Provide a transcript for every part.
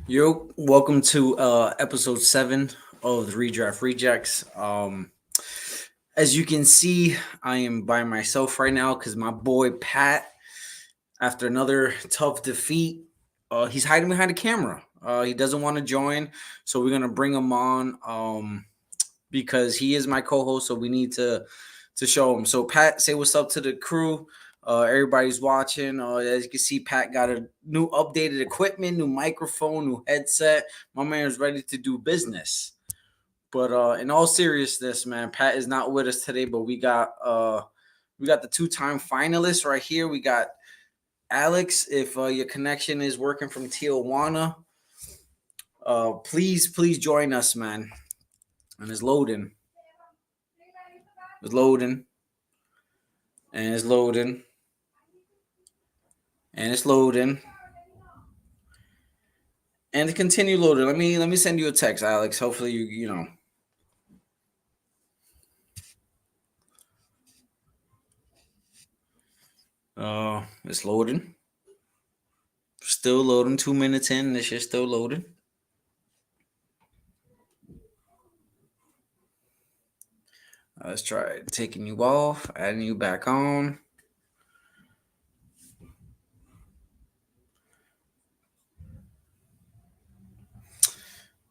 Yo, welcome to episode 7 of the Redraft Rejects. As you can see, I am by myself right now because my boy Pat, after another tough defeat, he's hiding behind the camera. He doesn't want to join, so we're gonna bring him on because he is my co-host. So we need to show him. So Pat, say what's up to the crew. Everybody's watching. As you can see, Pat got a new updated equipment, new microphone, new headset. My man is ready to do business. But in all seriousness, man, Pat is not with us today. But we got the two-time finalists right here. We got Alex. If your connection is working from Tijuana, please join us, man. And it's loading. It's loading. And it's loading. And it's loading. And to continue loading, let me send you a text, Alex. Hopefully you know. It's loading. Still loading. 2 minutes in, this shit's still loading. Let's try taking you off, adding you back on.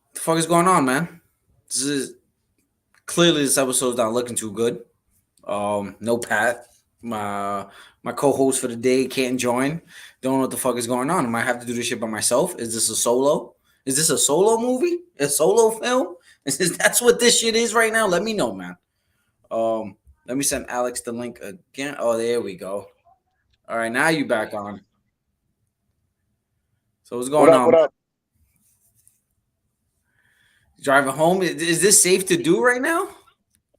What the fuck is going on, man? This episode's not looking too good. No Pat, my co-host for the day can't join. Don't know what the fuck is going on. I might have to do this shit by myself. Is this a solo? Is this a solo movie? A solo film? That's what this shit is right now? Let me know, man. Let me send Alex the link again. Oh, there we go. All right, now you back on. So what's What going up? on? What up? Driving home? Is this safe to do right now?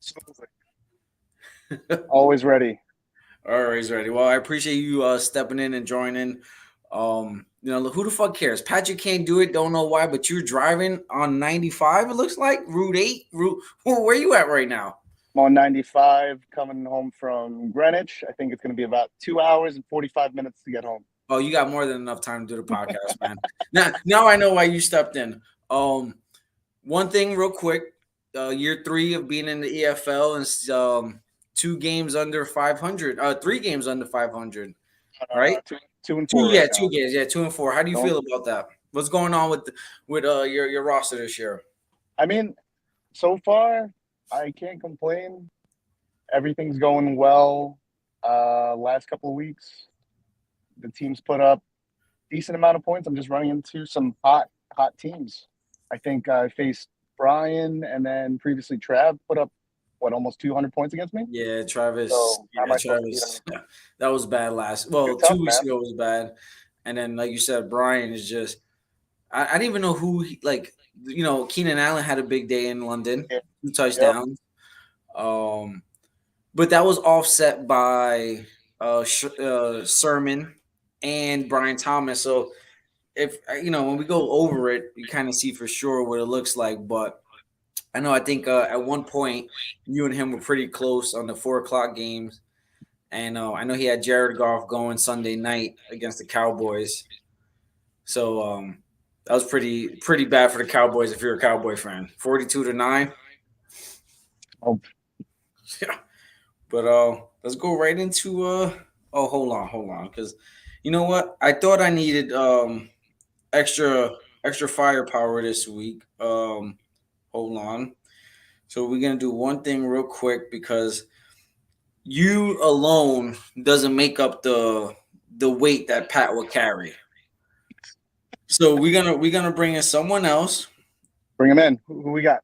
Smoothly. Always ready. All right, he's ready. Well, I appreciate you stepping in and joining. Who the fuck cares? Patrick can't do it. Don't know why, but you're driving on 95. It looks like Route 8. Where you at right now? I'm on 95 coming home from Greenwich. I think it's going to be about 2 hours and 45 minutes to get home. Oh, you got more than enough time to do the podcast, man. Now I know why you stepped in. One thing real quick. Year 3 of being in the EFL and 2 games under 500. 3 games under 500. Right? Two and Two, four yeah, right two now. games, yeah, 2-4. How do you Don't, feel about that? What's going on with your roster this year? I mean, so far, I can't complain. Everything's going well. Last couple of weeks, the team's put up decent amount of points. I'm just running into some hot teams. I think I faced Brian and then previously Trav put up almost 200 points against me. Yeah, Travis. So how am Yeah, I supposed to beat him? Travis. That was bad last. You're Well, tough, 2 weeks man. ago was bad, and then like you said, Brian is just. I didn't even know who Keenan Allen had a big day in London, Yeah. 2 Yep. touchdowns. But that was offset by Sermon and Brian Thomas. So if when we go over it, you kind of see for sure what it looks like. But I think at one point you and him were pretty close on the 4 o'clock games, and I know he had Jared Goff going Sunday night against the Cowboys. So that was pretty bad for the Cowboys if you're a Cowboy fan. 42-9. Oh, Yeah, but let's go right into oh, hold on, because you know what? I thought I needed extra extra firepower this week. Hold on. So we're gonna do one thing real quick because you alone doesn't make up the weight that Pat will carry. So we're gonna bring in someone else. bring him in. Who we got?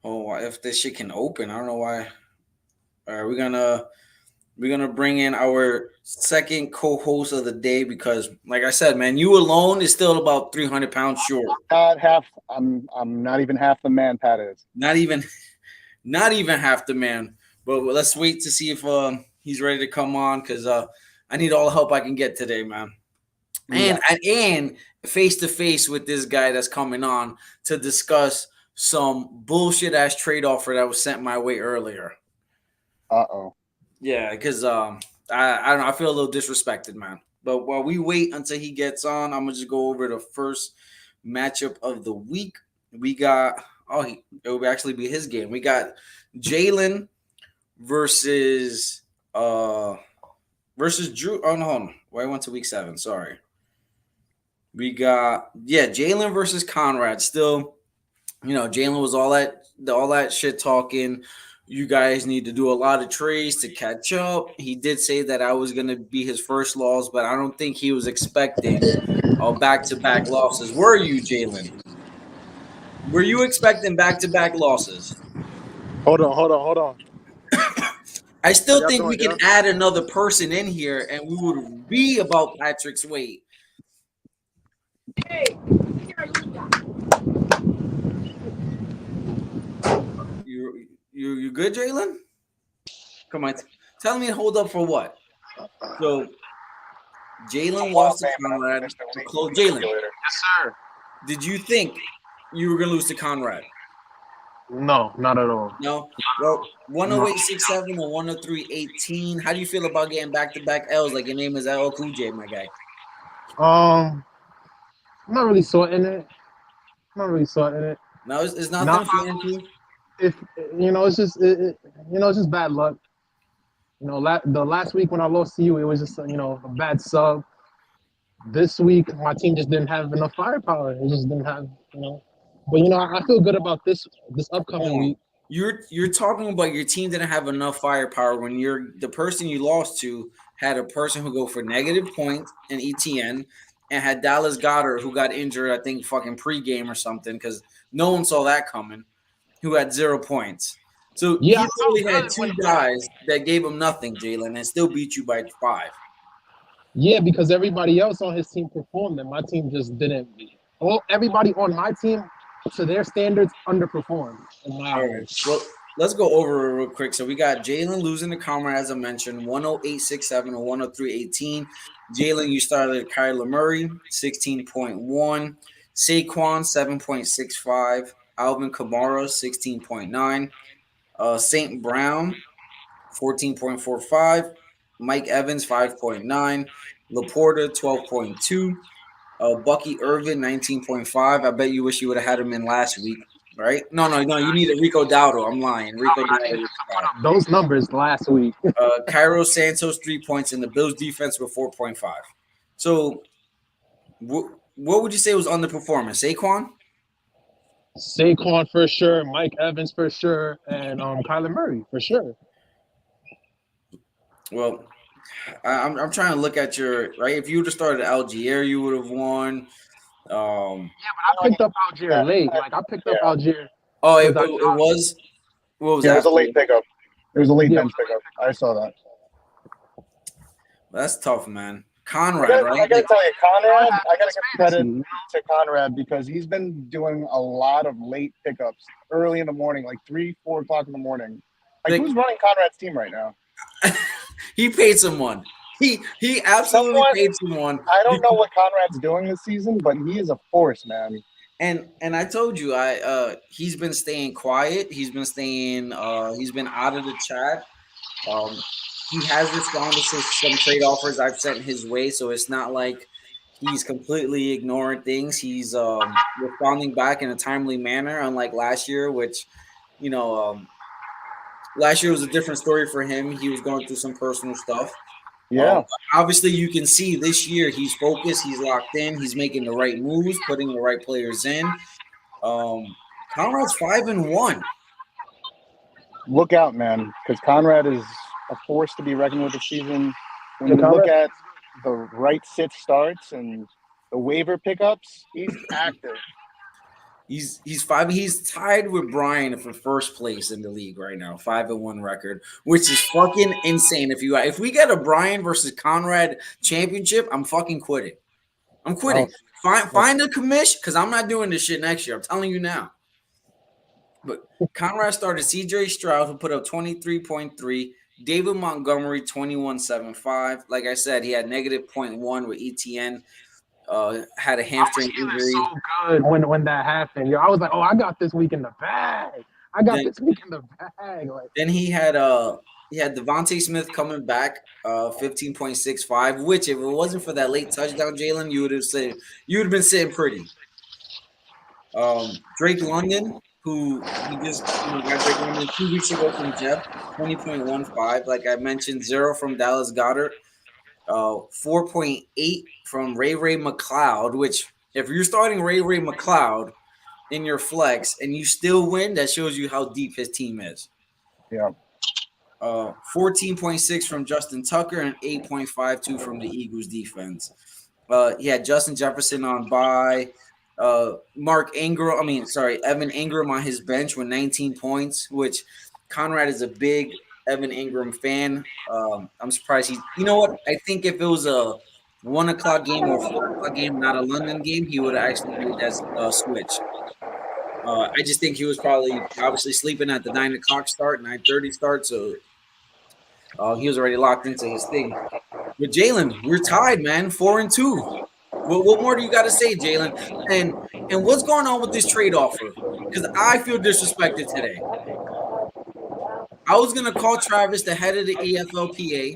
Oh, if this shit can open, I don't know why. All right, we're gonna bring in our second co-host of the day because, like I said, man, you alone is still about 300 pounds short. Not half. I'm not even half the man Pat is. Not even, not even half the man. But let's wait to see if he's ready to come on because I need all the help I can get today, man. Who we And got? and face to face with this guy that's coming on to discuss some bullshit ass trade offer that was sent my way earlier. Uh-oh. Yeah, because I don't know. I feel a little disrespected, man. But while we wait until he gets on, I'm gonna just go over the first matchup of the week. We got it will actually be his game. We got Jalen versus uh versus Drew. Oh no, hold on. Well, I went to week 7. Sorry. We got Jalen versus Conrad. Still, Jalen was all that shit talking. You guys need to do a lot of trades to catch up. He did say that I was gonna be his first loss, but I don't think he was expecting back-to-back losses. Were you, Jalen? Were you expecting back-to-back losses? Hold on. I How still y'all think we doing, can yeah? add another person in here, and we would be about Patrick's weight. You good, Jalen? Come on, tell me to hold up for what? So I'm Jalen well, lost to man, but I'm Conrad. Mr. Lee. Close. See you Jalen, later. Yes, sir. did you think you were gonna lose to Conrad? No, not at all. No. Well, No. 108.67 or 103.18. How do you feel about getting back-to-back L's like your name is LL Cool J, my guy? I'm not really sorting it. Not really sorting it. No, it's Not nothing for you. if it's just it's just bad luck. The last week when I lost to you, it was just a bad sub. This week, my team just didn't have enough firepower. It just didn't have. But I feel good about this upcoming Hold on. week. You're talking about your team didn't have enough firepower when the person you lost to had a person who go for negative points in ETN and had Dallas Goddard who got injured, I think fucking pregame or something, because no one saw that coming, who had 0 points. So Yeah, he I felt literally had good two guys that gave him nothing, Jalen, and still beat you by 5. yeah, because everybody else on his team performed, and my team just didn't. Everybody on my team, to their standards, underperformed in my All right. eyes. Well, let's go over it real quick. So we got Jalen losing to Comrade, as I mentioned, 108.67 or 103.18. Jalen, you started Kyler Murray, 16.1. Saquon, 7.65. Alvin Kamara, 16.9. St. Brown, 14.45. Mike Evans, 5.9. Laporta, 12.2. Bucky Irvin, 19.5. I bet you wish you would have had him in last week, right? No. You need a Rico Dowdle. I'm lying. Rico I Dowdle needed was to put fire. up those numbers last week. Cairo Santos, 3 points, and the Bills defense were 4.5. So, what would you say was underperforming? Saquon? Saquon for sure, Mike Evans for sure, and Kyler Murray for sure. Well, I'm trying to look at your right. If you would have started Algier, you would have won. Um, Yeah, but I picked up Algier late. Like I picked up Yeah. Algier oh, because I it was. What was Yeah, it was that? a late pickup. It was a late yeah, bench pickup. I saw that. That's tough, man. I Conrad, gotta, right? I gotta Like, tell you, Conrad, I gotta it's give credit fantasy. to Conrad because he's been doing a lot of late pickups early in the morning, like 3, 4 o'clock in the morning. Like, like who's running Conrad's team right now? he paid someone. He absolutely Someone, paid someone. I don't know what Conrad's doing this season, but he is a force, man. And I told you he's been staying quiet. He's been out of the chat. Um, he has responded to some trade offers I've sent his way, so it's not like he's completely ignoring things. He's responding back in a timely manner, unlike last year, which you know last year was a different story for him. He was going through some personal stuff. Um, Yeah. Obviously, you can see this year he's focused, he's locked in, he's making the right moves, putting the right players in. Conrad's 5-1. Look out, man, because Conrad is a force to be reckoned with this season. When Yeah, you look Conrad. at the right sit starts and the waiver pickups, he's active. He's 5. He's tied with Brian for first place in the league right now, 5-1 record, which is fucking insane. If we get a Brian versus Conrad championship, I'm fucking quitting. I'm quitting. Oh, Find a commish because I'm not doing this shit next year. I'm telling you now. But Conrad started CJ Stroud, who put up 23.3. David Montgomery, 21.75. Like I said, he had negative -0.1 with ETN. Had a I was hamstring feeling injury. so good when that happened. Yo, I was like, oh, I got this week in the bag. I got Then this week in the bag. Like, then he had Devontae Smith coming back, 15.65. Which, if it wasn't for that late touchdown, Jalen, you would have been sitting pretty. Drake London, who he just got Drake London 2 weeks ago from Jeff, 20.15. Like I mentioned, 0 from Dallas Goddard, 4.8 from Ray McLeod. Which, if you're starting Ray McLeod in your flex and you still win, that shows you how deep his team is. Yeah. 14.6 from Justin Tucker and 8.52 from the Eagles defense. He had Justin Jefferson on bye. Evan Ingram on his bench with 19 points, which Conrad is a big Evan Ingram fan. I'm surprised you know what? I think if it was a 1 o'clock game or 4 o'clock game, not a London game, he would have actually made that switch. I just think he was probably obviously sleeping at the 9 o'clock start, 9:30 start, so he was already locked into his thing. But Jalen, we're tied, man, 4-2. What more do you got to say, Jalen? And what's going on with this trade offer? Because I feel disrespected today. I was gonna call Travis, the head of the EFLPA,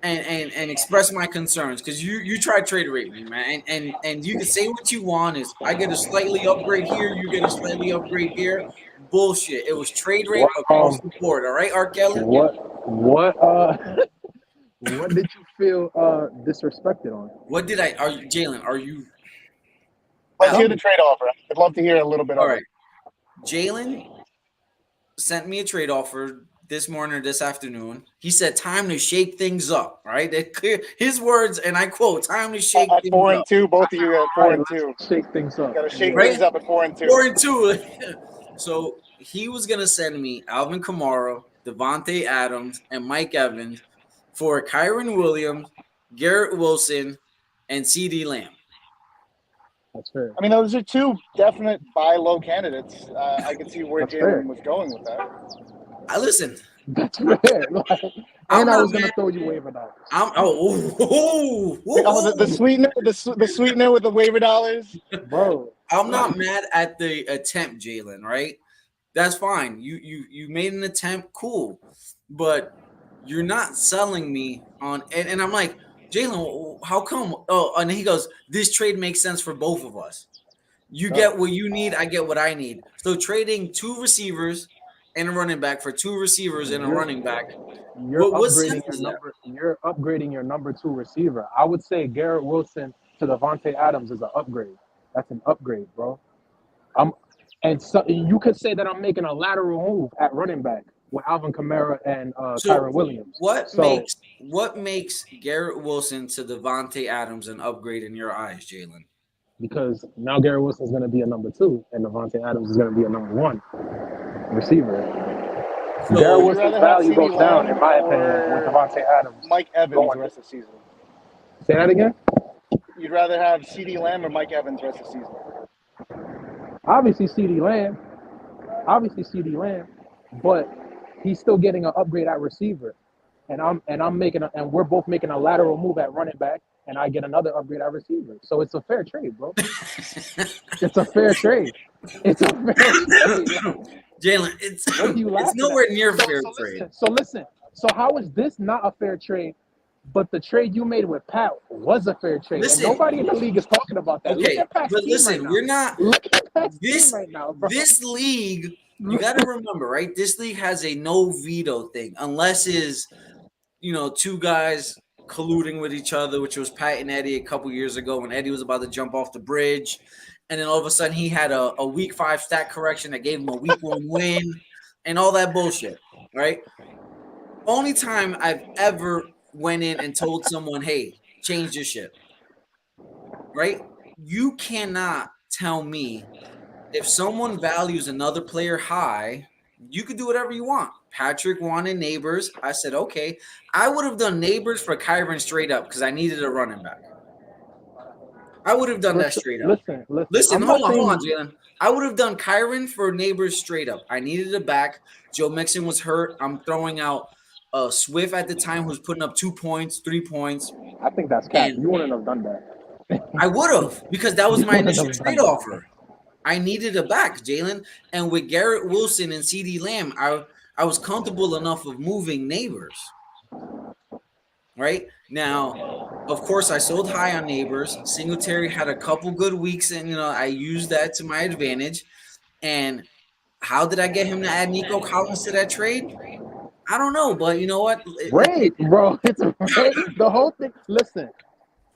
and express my concerns because you try to trade rate me, man, and you can say what you want. Is I get a slightly upgrade here, you get a slightly upgrade here. Bullshit. It was trade rate across the board. All right, R. Kelly. What what did you feel disrespected on? What did I? Jalen? Are you? Let's hear the trade offer. I'd love to hear a little bit All of right. it. Jalen sent me a trade offer this morning or this afternoon. He said, "Time to shake things up." Right? His words, and I quote, "Time to shake At things 4-2, up." both of you at 4-2. Shake things up. Got to shake Right? things up at 4-2. 4-2. So he was gonna send me Alvin Kamara, Devontae Adams, and Mike Evans for Kyron Williams, Garrett Wilson, and CeeDee Lamb. That's fair. I mean, those are two definite buy low candidates. I could see where Jalen was going with that. I listen. That's fair. And I was gonna throw you waiver dollars. The sweetener, the sweetener with the waiver dollars, bro. I'm not mad at the attempt, Jalen. Right? That's fine. You made an attempt, cool, but you're not selling me on. And I'm like, Jalen, how come? Oh, and he goes, this trade makes sense for both of us. You get what you need, I get what I need. So trading 2 receivers and a running back for 2 receivers and a running back. You're upgrading your number 2 receiver. I would say Garrett Wilson to Devontae Adams is an upgrade. That's an upgrade, bro. And so you could say that I'm making a lateral move at running back with Alvin Kamara and Kyron Williams. What makes Garrett Wilson to Devontae Adams an upgrade in your eyes, Jalen? Because now Garrett Wilson is going to be a number 2, and Devontae Adams is going to be a number 1 receiver. So Garrett Wilson's value goes down, in my opinion, with Devontae Adams. Mike Evans the rest of the season. Say that again? You'd rather have CeeDee Lamb or Mike Evans the rest of the season? Obviously CeeDee Lamb, but he's still getting an upgrade at receiver, and we're both making a lateral move at running back, and I get another upgrade at receiver. So it's a fair trade, bro. It's a fair trade. Jalen, it's nowhere near fair trade. So how is this not a fair trade? But the trade you made with Pat was a fair trade. Listen, and nobody in the league is talking about that. Okay, but listen, we're not. Look at Pat's this team right now, bro. This league, you got to remember, right? This league has a no veto thing, unless is 2 guys colluding with each other, which was Pat and Eddie a couple years ago when Eddie was about to jump off the bridge, and then all of a sudden he had a week 5 stat correction that gave him a week 1 win, and all that bullshit, right? Only time I've ever went in and told someone, hey, change your shit, right? You cannot tell me if someone values another player high, you could do whatever you want. Patrick wanted Neighbors. I said, okay. I would have done Neighbors for Kyron straight up because I needed a running back. I would have done that straight up. Listen, hold on, Jalen. I would have done Kyron for Neighbors straight up. I needed a back. Joe Mixon was hurt. I'm throwing out Swift at the time, who's putting up 2 points, 3 points. I think that's cap. You wouldn't have done that. I would have, because that was my initial trade offer. I needed a back, Jalen. And with Garrett Wilson and CeeDee Lamb, I was comfortable enough of moving Neighbors. Right? Now, Of course, I sold high on Neighbors. Singletary had a couple good weeks, and I used that to my advantage. And how did I get him to add Nico Collins to that trade? I don't know, but you know what? Rape, bro. It's a rape. The whole thing. Listen,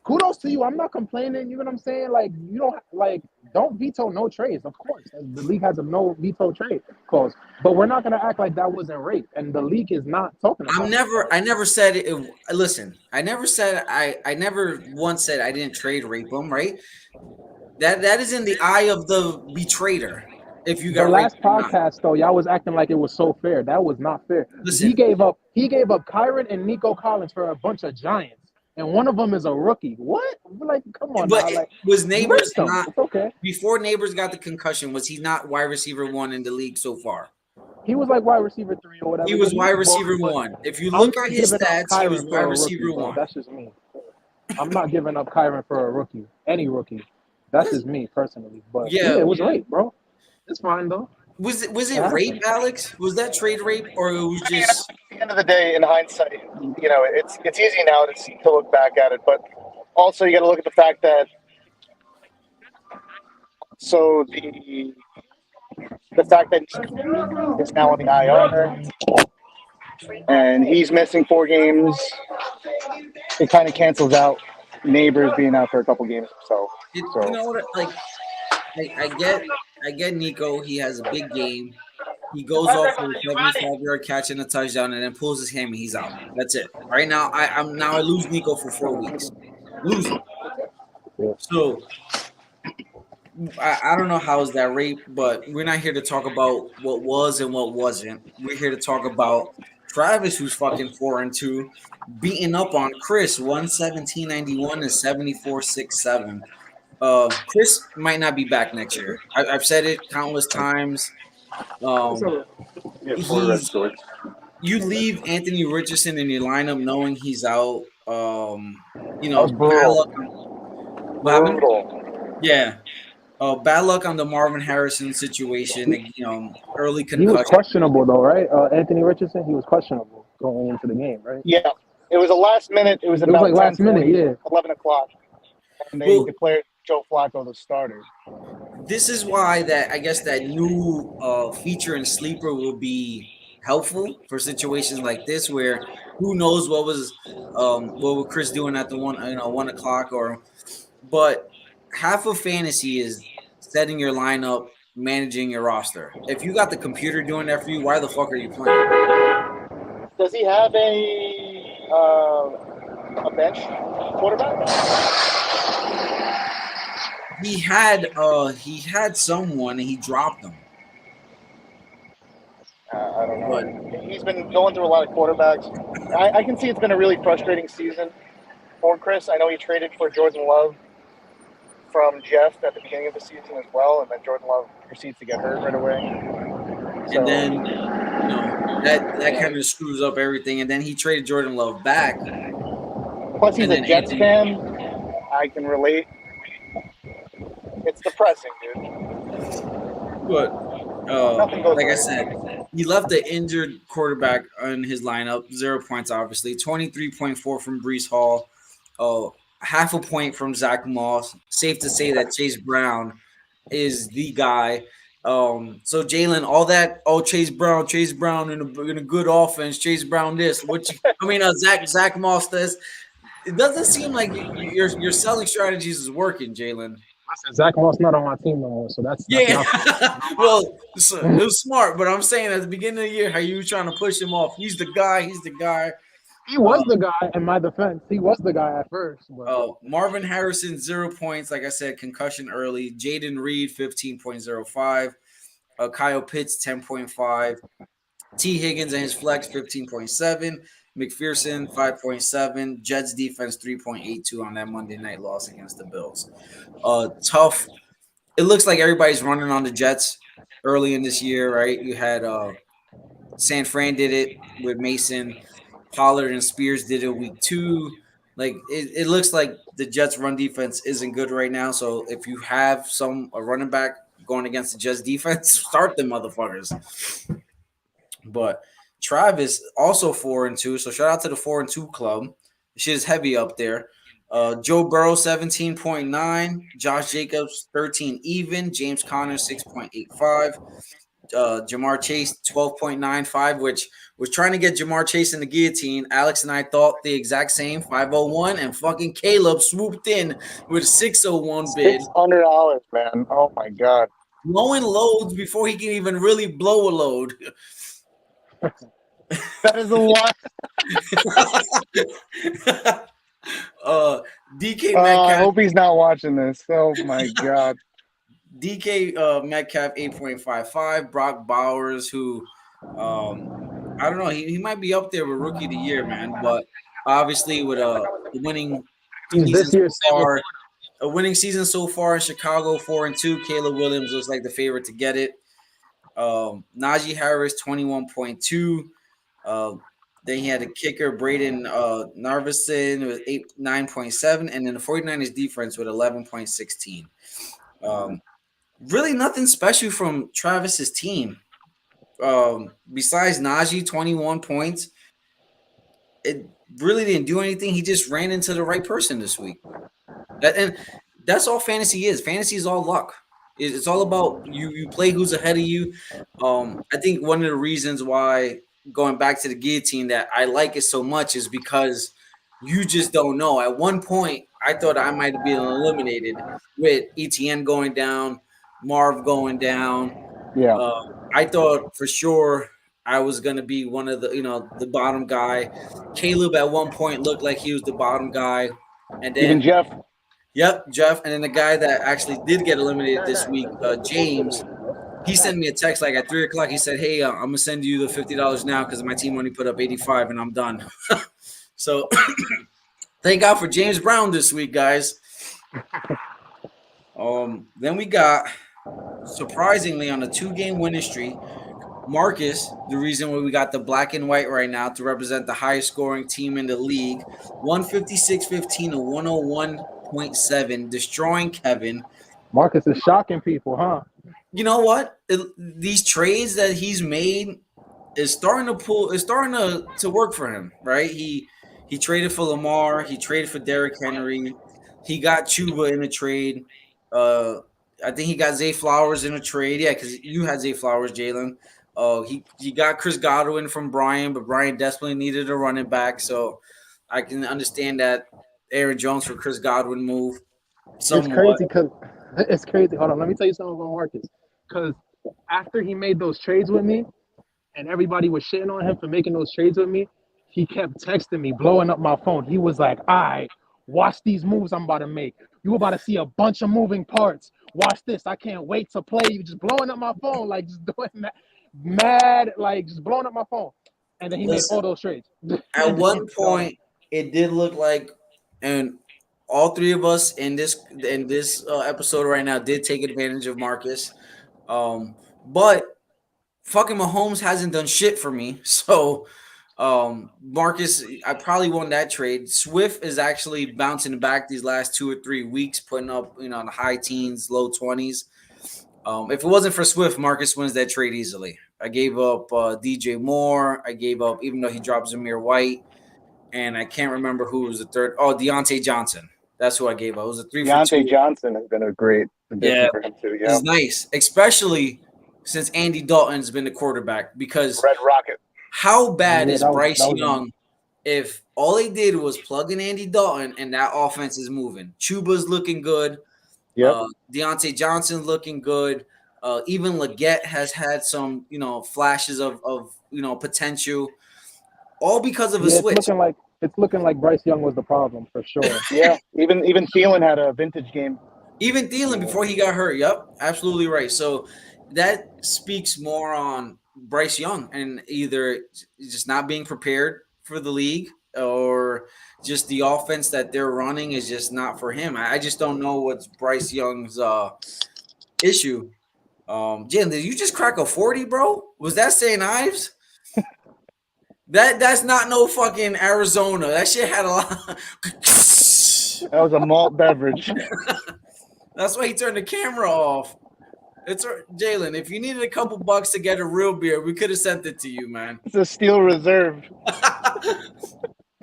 kudos to you. I'm not complaining. You know what I'm saying? Like you don't veto no trades. Of course, the league has a no veto trade clause. But we're not gonna act like that wasn't rape, and the league is not talking about it. I never said it. Listen, I never said I never once said I didn't trade rape him. Right? That is in the eye of the betrayer. If you The got raped last or not. podcast though, y'all was acting like it was so fair. That was not fair. He Listen, gave up. He gave up Kyron and Nico Collins for a bunch of giants, and one of them is a rookie. What? Like, come on but now. Like, was you Neighbors raped them. not It's okay. before Neighbors got the concussion? Was he not wide receiver one in the league so far? He was like wide receiver 3 or He whatever. was He wide was receiver balling, but one. If you I'm look at not his giving up stats, he was Kyron wide for a rookie, receiver bro. one. That's just me. I'm not giving up Kyron for a rookie. Any rookie. That's just me personally. But yeah, Yeah, it was rape, bro. It's fine though. was it It rape, happened. Alex? Was that trade rape or it was I mean, just? at the end of the day, in hindsight, it's easy now to look back at it, but also you got to look at the fact that so the fact that is now on the IR and he's missing 4 games, it kind of cancels out neighbors being out for a couple games himself. You So know what? Like I get Nico. He has a big game. He goes off for a 75-yard catch and a touchdown, and then pulls his hammy. He's out. That's it. Right now, I lose Nico for 4 weeks. Lose him. Yeah. So I don't know how is that rape, but we're not here to talk about what was and what wasn't. We're here to talk about Travis, who's fucking 4-2, beating up on Chris 117.91 and 74.67. Chris might not be back next year. I've said it countless times. Um, he's you leave Anthony Richardson in your lineup knowing he's out. That was Bad brutal. luck. What happened? brutal. Yeah. Bad luck on the Marvin Harrison situation. Early He was concussion. questionable though, right? Anthony Richardson, he was questionable going into the game, right? Yeah, it was a last minute. It was It was about like last minute, 10:40, yeah. 11 o'clock, and they Well, declared Joe Flacco the starter. this is why that I guess that new feature in sleeper will be helpful for situations like this where who knows what was Chris doing at the 1 o'clock but half of fantasy is setting your lineup, managing your roster. If you got the computer doing that for you, why the fuck are you playing? Does he have a bench quarterback? He had someone and he dropped them. I don't But know. He's been going through a lot of quarterbacks. I can see it's been a really frustrating season for Chris. I know he traded for Jordan Love from Jeff at the beginning of the season as well, and then Jordan Love proceeds to get hurt right away. So, and then that kind of screws up everything. And then he traded Jordan Love back. plus he's And a then Jets Anthony, fan. I can relate. It's depressing, dude. but Nothing goes like I right. said, he left the injured quarterback in his lineup. 0 points, obviously. 23.4 from Brees Hall. Half a point from Zach Moss. Safe to say that Chase Brown is the guy. So Jalen, all that, Chase Brown in a good offense, Chase Brown this, Zach Moss this. It doesn't seem like your selling strategies is working, Jalen. I said Zach Moss not on my team no more, so that's Yeah, not well, it was smart, but I'm saying at the beginning of the year, how you trying to push him off? He's the guy. He's the guy. He was the guy in my defense. He was the guy at first, but Marvin Harrison 0 points. Like I said, concussion early. Jaden Reed 15.05. Kyle Pitts 10.5. T. Higgins and his flex 15.7. McPherson 5.7. Jets defense 3.82 on that Monday night loss against the Bills. Tough. It looks like everybody's running on the Jets early in this year, right? You had San Fran did it with Mason. Pollard and Spears did it week 2. Like it looks like the Jets run defense isn't good right now. So if you have a running back going against the Jets defense, start them motherfuckers. But Travis also 4-2. So shout out to the 4-2 club. Shit is heavy up there. Joe Burrow 17.9, Josh Jacobs 13 even, James Conner 6.85, Jamar Chase 12.95, which was trying to get Jamar Chase in the guillotine. Alex and I thought the exact same 501, and fucking Caleb swooped in with a 601 bid, $600, man. Oh my god. blowing loads before he can even really blow a load. That is a lot. DK I Metcalf hope he's not watching this. Oh my god. DK Metcalf 8.55, Brock Bowers, who I don't know, he might be up there with rookie of the year, man. But obviously with a winning He's season this so year's favorite. far, in Chicago 4-2. Caleb Williams looks like the favorite to get it. Najee Harris 21.2. Then he had a kicker, Braden Narvison with 9.7, and then the 49ers defense with 11.16. Really nothing special from Travis's team. Besides Najee, 21 points. It really didn't do anything. He just ran into the right person this week. And that's all fantasy is. Fantasy is all luck. It's all about you play who's ahead of you. I think one of the reasons why, going back to the guillotine, that I like it so much is because you just don't know. At one point, I thought I might have been eliminated with ETN going down, Marv going down. Yeah. I thought for sure I was going to be one of the bottom guy. Caleb at one point looked like he was the bottom guy. And then Even Jeff. Yep, Jeff. And then the guy that actually did get eliminated this week, James, he sent me a text like at 3:00. He said, "Hey, I'm gonna send you the $50 now because my team only put up 85 and I'm done." So thank God for James Brown this week, guys. Then we got, surprisingly, on a 2-game winning streak, Marcus, the reason why we got the black and white right now to represent the highest scoring team in the league, 156-15 to 101.7, destroying Kevin. Marcus is shocking people, huh? You know what? These trades that he's made is starting to work for him, right? He traded for Lamar, he traded for Derrick Henry, he got Chuba in a trade. I think he got Zay Flowers in a trade. Yeah, because you had Zay Flowers, Jalen. He got Chris Godwin from Brian, but Brian desperately needed a running back, so I can understand that Aaron Jones for Chris Godwin move somewhat. It's crazy because it's crazy. Hold on, let me tell you something about Marcus. Because after he made those trades with me, and everybody was shitting on him for making those trades with me, he kept texting me, blowing up my phone. He was like, "All right, watch these moves I'm about to make. You about to see a bunch of moving parts. Watch this. I can't wait to play you." Just blowing up my phone, like just doing that, mad, like just blowing up my phone. And then he made all those trades. At one point, it did look like, and all three of us in this episode right now did take advantage of Marcus. But fucking Mahomes hasn't done shit for me. So Marcus, I probably won that trade. Swift is actually bouncing back these last 2 or 3 weeks, putting up the high teens, low 20s. If it wasn't for Swift, Marcus wins that trade easily. I gave up DJ Moore. I gave up, even though he dropped Zamir White, and I can't remember who was the third. Oh, Deontay Johnson. That's who I gave up. It was a 3 for 2. Deontay Johnson has been a great addition for him too. Yeah, he's nice, especially since Andy Dalton's been the quarterback. Because Red Rocket. How bad is Bryce Young if all they did was plug in Andy Dalton and that offense is moving? Chuba's looking good. Yep. Deontay Johnson's looking good. Even Leggett has had some, flashes of potential, all because of a switch. It's looking like Bryce Young was the problem for sure. Yeah, even Thielen had a vintage game. Even Thielen before he got hurt. Yep, absolutely right. So that speaks more on Bryce Young and either just not being prepared for the league or just the offense that they're running is just not for him. I just don't know what's Bryce Young's issue. Jim, did you just crack a 40, bro? Was that St. Ives? That's not no fucking Arizona. That shit had a lot. That was a malt beverage. That's why he turned the camera off. It's Jalen. If you needed a couple bucks to get a real beer, we could have sent it to you, man. It's a steel reserve.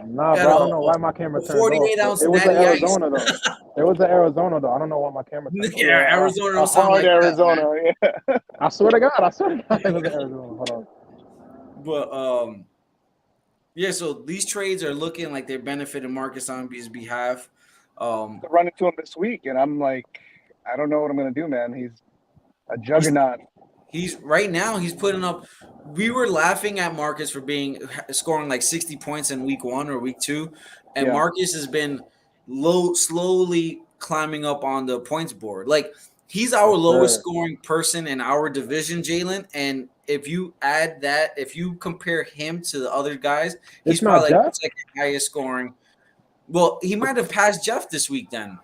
Nah, Got bro, I don't know why my a camera turned off. 48 ounce It was in natty ice. Arizona though. It was in Arizona though. I don't know why my camera turned off. Yeah, Yeah, Arizona a don't sound hard like that, man. Arizona. Yeah. I swear to God, it was in Arizona. Hold on. But yeah, so these trades are looking like they're benefiting Marcus on his behalf. To run into him this week, and I'm like, I don't know what I'm gonna do, man. He's a he's juggernaut. he's right now he's putting up. We were laughing at Marcus for scoring like 60 points in week 1 or week 2, and Yeah, Marcus has been slowly climbing up on the points board. Like he's our Yes, lowest sir. scoring person in our division, Jalen. And if you add that, if you compare him to the other guys, he's It's not probably like the Jeff. second highest scoring. Well, he might have passed Jeff this week then.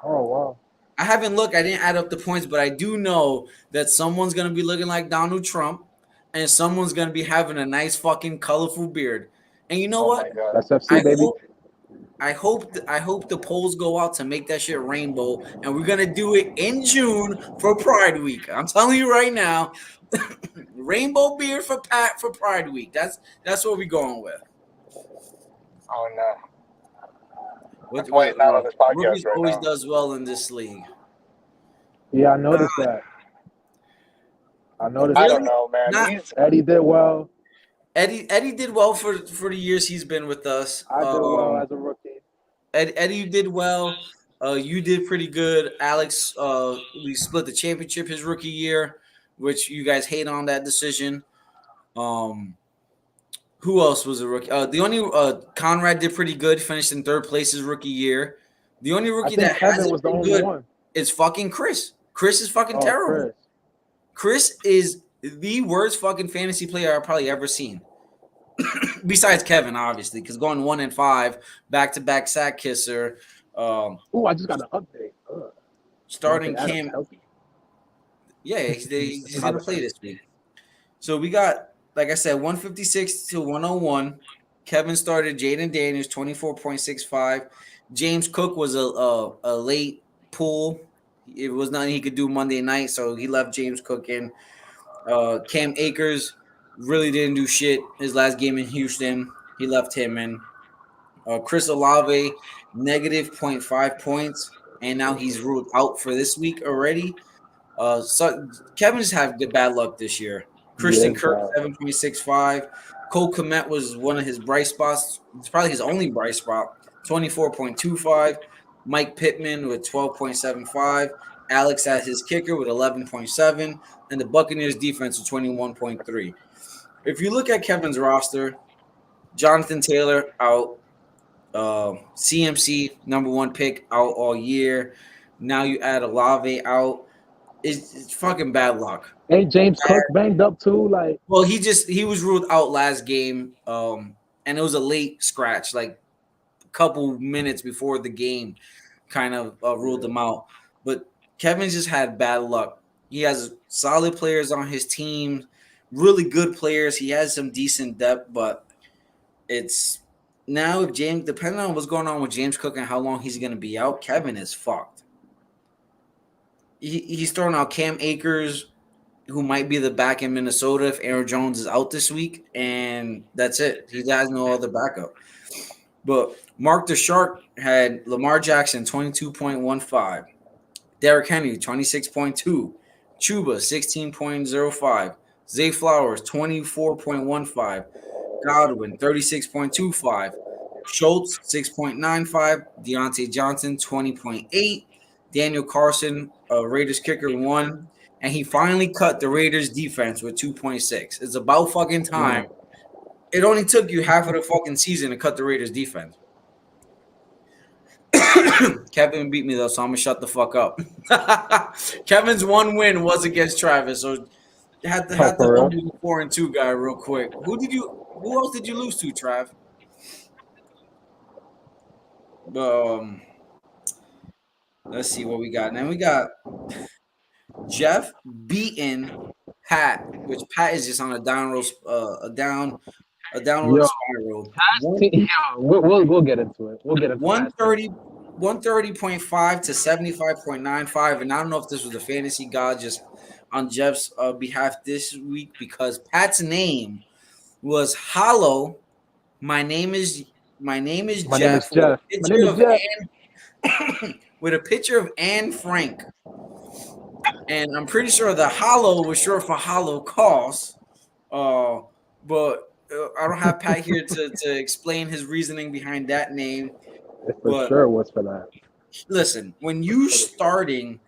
Oh wow. I haven't looked. I didn't add up the points, but I do know that someone's gonna be looking like Donald Trump, and someone's gonna be having a nice fucking colorful beard. And you know oh what? my god. That's FC I baby. hope, I hope the polls go out to make that shit rainbow, and we're gonna do it in June for Pride Week. I'm telling you right now, rainbow beard for Pat for Pride Week. That's what we're going with. Oh no. What, That's why he's not on this podcast rookies right always now. does well in this league. Yeah, I noticed that. I noticed I Really? don't know, man. Not He's Eddie did well. Eddie did well for the years he's been with us. I did well as a rookie. Eddie did well. You did pretty good, Alex. We split the championship his rookie year, which you guys hate on that decision. Um, who else was a rookie? The only Conrad did pretty good, finished in 3rd place his rookie year. The only I rookie think that Kevin hasn't was the been only good one. is fucking Chris. Chris is fucking Oh, terrible. Chris. Chris is the worst fucking fantasy player I've probably ever seen. Besides Kevin, obviously, because going 1-5, back-to-back sack kisser, Ooh, I just got an update. starting Adams Cam. healthy. Yeah, he's gonna play this week. So we got, like I said, 156 to 101. Kevin started Jaden Daniels 24.65. James Cook was a late pull. It was nothing he could do Monday night, so he left James Cook in. Cam Akers really didn't do shit his last game in Houston. He left him in. Chris Olave, negative 0.5 points, and now he's ruled out for this week already. So Kevin's had good bad luck this year. Christian Yes, Kirk, 7.65. Cole Kmet was one of his bright spots. It's probably his only bright spot, 24.25. Mike Pittman with 12.75. Alex at his kicker with 11.7. And the Buccaneers defense with 21.3. If you look at Kevin's roster, Jonathan Taylor out. CMC, number 1 pick, out all year. Now you add Olave out. It's fucking bad luck. Ain't James Cook banged up too? Like, Well, he was ruled out last game, and it was a late scratch, like a couple minutes before the game, kind of ruled him out. But Kevin's just had bad luck. He has solid players on his team, really good players. He has some decent depth, but it's now if James, depending on what's going on with James Cook and how long he's going to be out, Kevin is fucked. He's throwing out Cam Akers, who might be the back in Minnesota if Aaron Jones is out this week, and that's it. He has no other backup. But Mark the Shark had Lamar Jackson 22.15, Derrick Henry 26.2, Chuba 16.05, Zay Flowers 24.15, Godwin 36.25, Schultz 6.95, Deontay Johnson 20.8, Daniel Carson, Raiders kicker 1, and he finally cut the Raiders defense with 2.6. It's about fucking time. It only took you half of the fucking season to cut the Raiders defense. Kevin beat me though, so I'm gonna shut the fuck up. Kevin's one win was against Travis, so had to humble the 4-2 guy real quick. Who else did you lose to, Trav? Let's see what we got. Now we got Jeff beating Pat, which Pat is just on a downward spiral. We'll get into it. We'll get into 130.5 to 75.95. And I don't know if this was the fantasy god just on Jeff's behalf this week, because Pat's name was Hollow. My name is My name is My name is Jeff Jeff. My name is Jeff. With a picture of Anne Frank. And I'm pretty sure the hollow was short for Holocaust. But I don't have Pat here to explain his reasoning behind that name. It for But sure was for that. listen, when you starting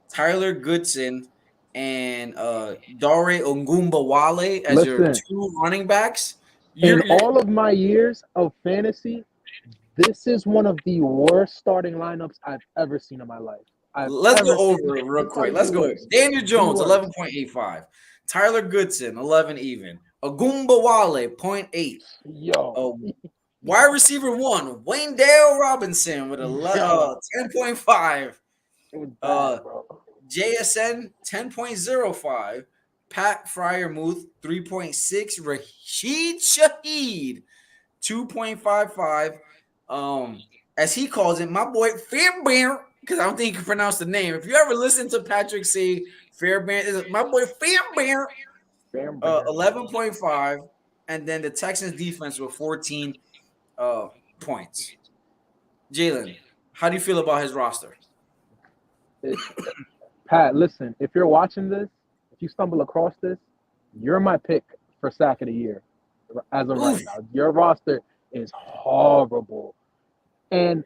Tyler Goodson and Dare Ogunbowale as your Listen, two running backs, in you're all of my years of fantasy, this is one of the worst starting lineups I've ever seen in my life. I've let's go ever seen. over it real It's quick. like Let's the go. worst. Daniel The Jones, worst. 11.85. Tyler Goodson, 11 even. Ogunbowale, 0.8. Yo. Wide receiver 1, Wayne Dale Robinson with a Yo. 10.5. It was bad, bro. JSN 10.05, Pat Fryermuth 3.6, Rashid Shaheed 2.55. As he calls it, my boy Fairbairn, because I don't think you can pronounce the name. If you ever listen to Patrick say Fairbairn, my boy Fairbairn, 11.5, and then the Texans defense with 14 points. Jalen, how do you feel about his roster? Pat, listen, if you're watching this, if you stumble across this, you're my pick for sack of the year as of right now. Your roster is horrible. And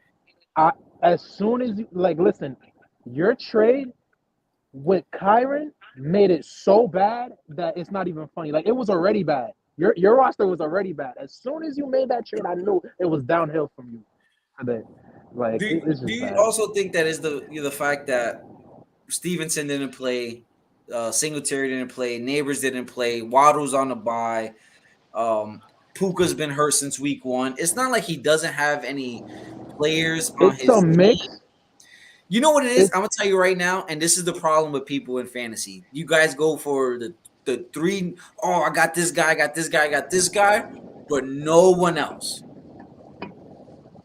as soon as you, listen, your trade with Kyron made it so bad that it's not even funny. Like, it was already bad. Your roster was already bad. As soon as you made that trade, I knew it was downhill from you today. Like, Do it's just you bad. also think that is the fact that Stevenson didn't play, Singletary didn't play, Neighbors didn't play, Waddle's on the bye, Puka's been hurt since week 1. It's not like he doesn't have any players on It's his a mix. team. You know what it is? I'm gonna tell you right now, and this is the problem with people in fantasy. You guys go for the three. Oh, I got this guy, I got this guy, I got this guy, but no one else.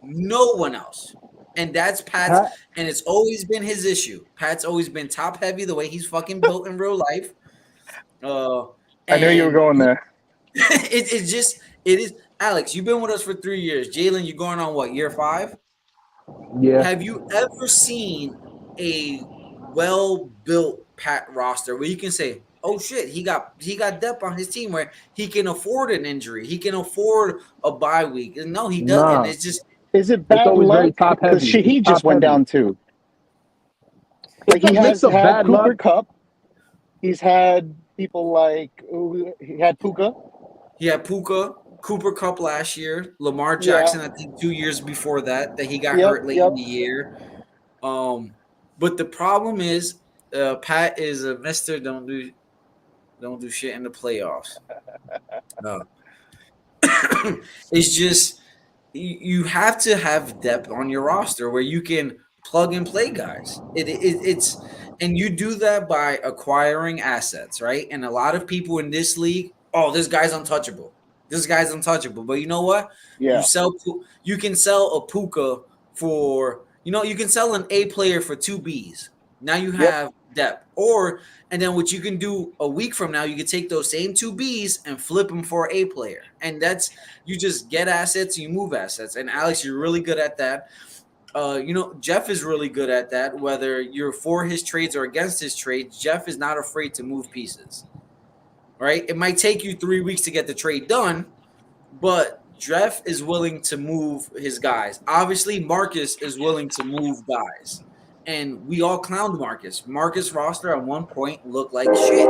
No one else. And that's Pat's, and it's always been his issue. Pat's always been top heavy the way he's fucking built in real life. I knew you were going there. It is. Alex, you've been with us for 3 years. Jalen, you're going on what, year 5? Yeah. Have you ever seen a well-built Pat roster where you can say, "Oh shit, he got depth on his team where he can afford an injury, he can afford a bye week"? No, he doesn't. Nah. It's just, is it bad always luck? very top heavy. Because Shaheed just went down too. Like, It's he a has mix of had bad Cooper luck. Cup. He's had people like he had Puka. He had Puka, Cooper Cup last year, Lamar Jackson, I think 2 years before that he got hurt late in the year. But the problem is, Pat is a Mr. Don't do shit in the playoffs. It's just you have to have depth on your roster where you can plug and play guys. It's and you do that by acquiring assets, right? And a lot of people in this league, oh, this guy's untouchable. This guy's untouchable. But you know what? Yeah. You can sell a Puka for, you can sell an A player for 2 Bs. Now you have depth. And then what you can do a week from now, you can take those same 2 Bs and flip them for an A player. And that's, you just get assets, you move assets. And Alex, you're really good at that. Jeff is really good at that. Whether you're for his trades or against his trades, Jeff is not afraid to move pieces. Right? It might take you 3 weeks to get the trade done, but Jeff is willing to move his guys. Obviously, Marcus is willing to move guys. And we all clowned Marcus. Marcus' roster at one point looked like shit.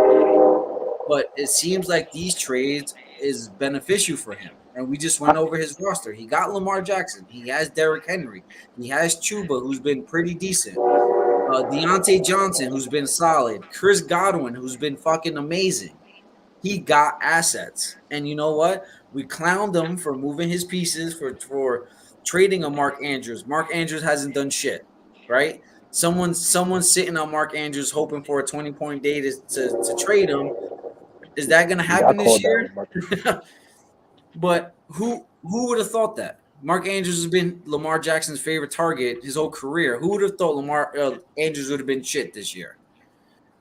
But it seems like these trades is beneficial for him. And we just went over his roster. He got Lamar Jackson. He has Derrick Henry. He has Chuba, who's been pretty decent. Deontay Johnson, who's been solid. Chris Godwin, who's been fucking amazing. He got assets. And you know what? We clowned him for moving his pieces, for trading a Mark Andrews. Mark Andrews hasn't done shit, right? Someone's sitting on Mark Andrews hoping for a 20-point day to trade him. Is that going to happen this year? But who would have thought that? Mark Andrews has been Lamar Jackson's favorite target his whole career. Who would have thought Lamar Andrews would have been shit this year?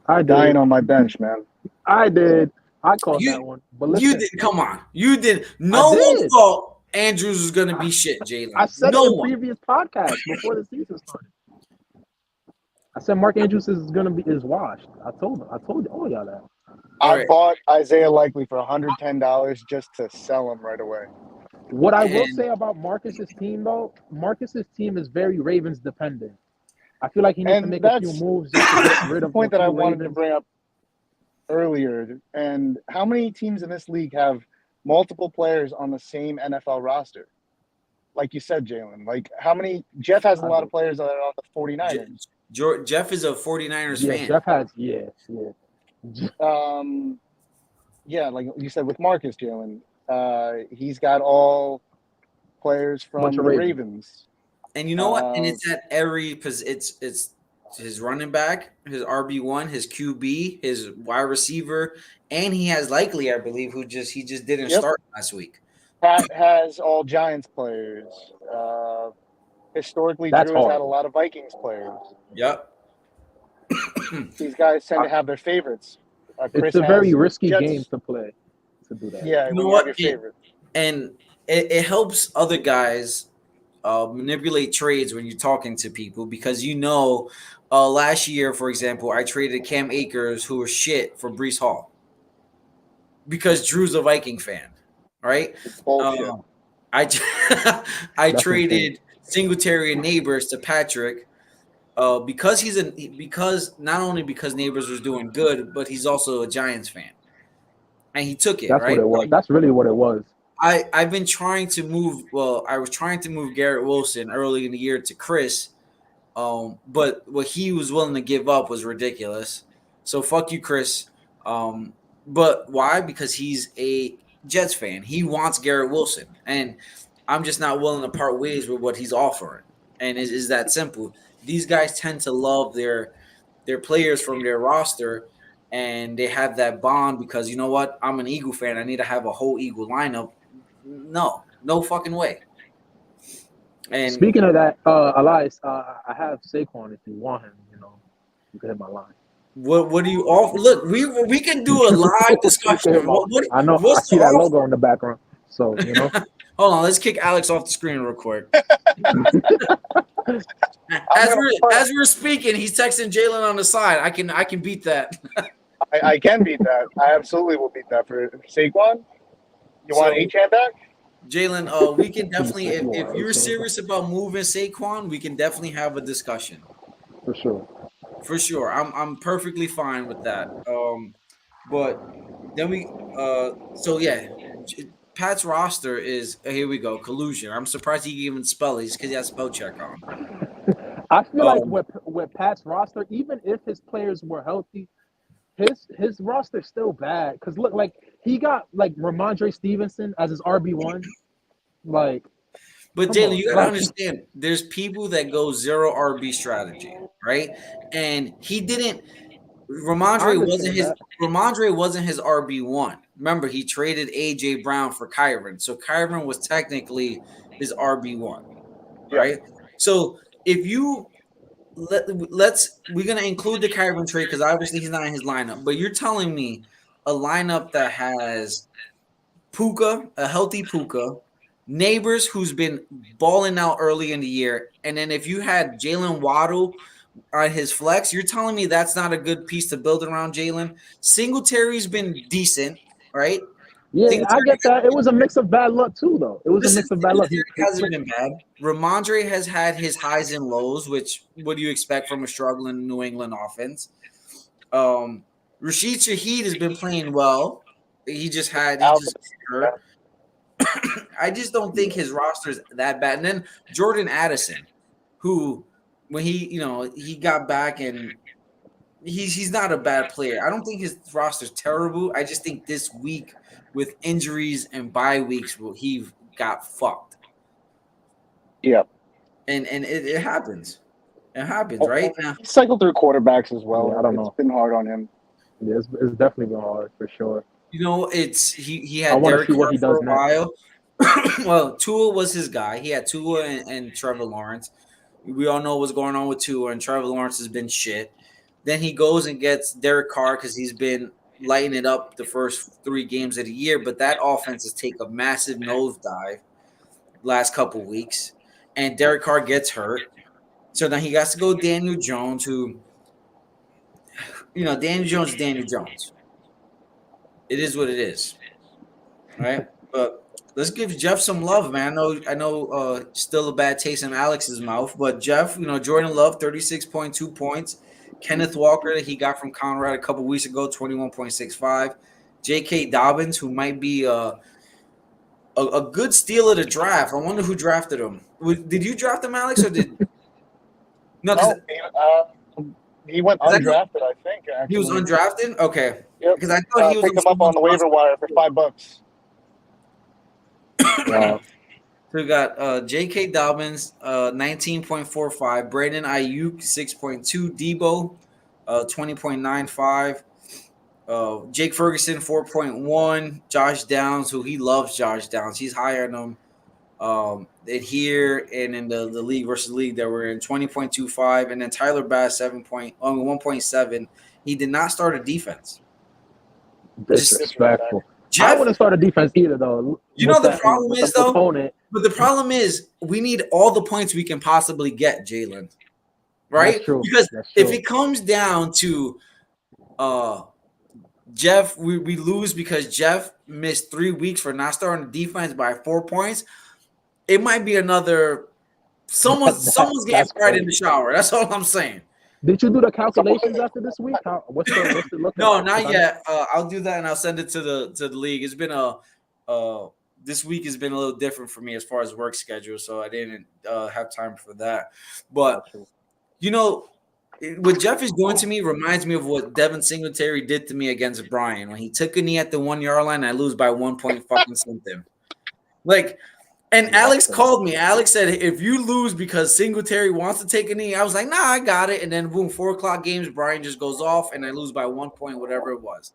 I dying on my bench, man. I did. I called that one. But listen, you did. Come on, you did. No one thought Andrews is gonna be shit, Jalen. I said No it in one. previous podcasts before the season started. I said Mark Andrews is washed. I told all y'all that. All I right. bought Isaiah Likely for $110 just to sell him right away. What I will And say about Marcus's team though, Marcus's team is very Ravens dependent. I feel like he needs to And make a few that's moves just to get rid the of a point that I few wanted to Ravens. bring up earlier. And how many teams in this league have multiple players on the same NFL roster? Like you said, Jalen. Like how many? Jeff has a lot of players that are on the 49ers. Jeff is a 49ers Yeah, fan. Jeff has yeah. Yeah, like you said with Marcus, Jalen. He's got all players Bunch from of the Ravens. Ravens. And you know what? And it's at every it's his running back, his RB1, his QB, his wide receiver, and he has Likely, I believe, he just didn't Yep. start last week. Pat has all Giants players. Historically, That's Drew has hard. had a lot of Vikings players. Yep. These guys tend to have their favorites. Chris It's a very has risky Jets. game to play to do that. Yeah, You when know you have what? your favorites. And it helps other guys manipulate trades when you're talking to people because last year, for example, I traded Cam Akers, who was shit, for Brees Hall because Drew's a Viking fan, right? Bullshit. I I That's traded Singletary and Neighbors to Patrick because not only because Neighbors was doing good, but he's also a Giants fan, and he took it That's right. what it was. That's really what it was. I've been trying to move. Well, I was trying to move Garrett Wilson early in the year to Chris, but what he was willing to give up was ridiculous. So fuck you, Chris. But why? Because he's a Jets fan. He wants Garrett Wilson, and I'm just not willing to part ways with what he's offering. And is that simple? These guys tend to love their players from their roster, and they have that bond because you know what? I'm an Eagle fan. I need to have a whole Eagle lineup. No fucking way. And Speaking of that, Elias, I have Saquon if you want him. You can hit my line. what do you offer? Look, we can do a live discussion. I know. I What's see the that offer? logo in the background. So Hold on, let's kick Alex off the screen real quick. As we're speaking, he's texting Jalen on the side. I can beat that. I can beat that. I absolutely will beat that for Saquon. You want H-Hand back? Jalen, we can definitely if you're serious about moving Saquon, we can definitely have a discussion. for sure. For sure. I'm perfectly fine with that. But then Pat's roster is here we go, collusion. I'm surprised he even spell it because he has spell check on. I feel like with Pat's roster, even if his players were healthy, his roster's still bad. Because look, like he got like Ramondre Stevenson as his RB1. Like, but Jalen, you gotta understand, there's people that go zero RB strategy, right? And he didn't. Ramondre wasn't his RB1. Remember, he traded AJ Brown for Kyron, so Kyron was technically his RB1, right? Yeah. So if you we're gonna include the Kyron trade because obviously he's not in his lineup. But you're telling me a lineup that has Puka, a healthy Puka, Neighbors, who's been balling out early in the year, and then if you had Jalen Waddle on his flex, you're telling me that's not a good piece to build around Jalen. Singletary's been decent, right? Yeah, I get that. It was a mix of bad luck too, though. It was a mix of bad luck. He hasn't been bad. Ramondre has had his highs and lows, which what do you expect from a struggling New England offense? Rashid Shaheed has been playing well. He just hurt. I just don't think his roster is that bad. And then Jordan Addison, who when he got back and he's not a bad player. I don't think his roster's terrible. I just think this week with injuries and bye weeks, he got fucked. Yeah. And it happens. It happens, right? He cycled through quarterbacks as well. Yeah, I don't know. It's been hard on him. Yeah, it's definitely been hard for sure. He had Derek Carr for a while. Well, Tua was his guy. He had Tua and Trevor Lawrence. We all know what's going on with Tua, and Trevor Lawrence has been shit. Then he goes and gets Derek Carr because he's been lighting it up the first 3 games of the year, but that offense has taken a massive nosedive. last couple weeks, and Derek Carr gets hurt. So then he has to go Daniel Jones, who, Daniel Jones is Daniel Jones. It is what it is, right? But let's give Jeff some love, man. I know, still a bad taste in Alex's mouth, but Jeff, Jordan Love, 36.2 points. Kenneth Walker that he got from Conrad a couple weeks ago, 21.65. J.K. Dobbins, who might be a good steal of the draft. I wonder who drafted him. Did you draft him, Alex, or did no? Because He went undrafted, I think. Actually, he was undrafted. Okay, Yep. because I thought he was picked him up on the waiver wire for $5. Wow. So we got J.K. Dobbins, 19.45. Brandon Ayuk, 6.2. Debo, 20.95. Jake Ferguson, 4.1. Josh Downs, who he loves Josh Downs. He's higher than him in here and in the league versus league that we're in, 20.25. And then Tyler Bass, 1.7. He did not start a defense. Disrespectful. Jeff, I wouldn't start a defense either, though. The problem is, though, opponent. but the problem is we need all the points we can possibly get, Jalen. Right? That's true. Because That's true. if it comes down to Jeff, we lose because Jeff missed 3 weeks for not starting the defense by 4 points, it might be another someone's getting fired in the shower. That's all I'm saying. Did you do the calculations after this week? What's it looking No, like? not yet. I'll do that and I'll send it to the league. It's been this week has been a little different for me as far as work schedule, so I didn't have time for that. But what Jeff is doing to me reminds me of what Devin Singletary did to me against Brian when he took a knee at the 1 yard line. And I lose by 1 point fucking something. And Alex called me. Alex said, if you lose because Singletary wants to take a knee, I was like, nah, I got it. And then boom, 4 o'clock games, Brian just goes off and I lose by 1 point, whatever it was.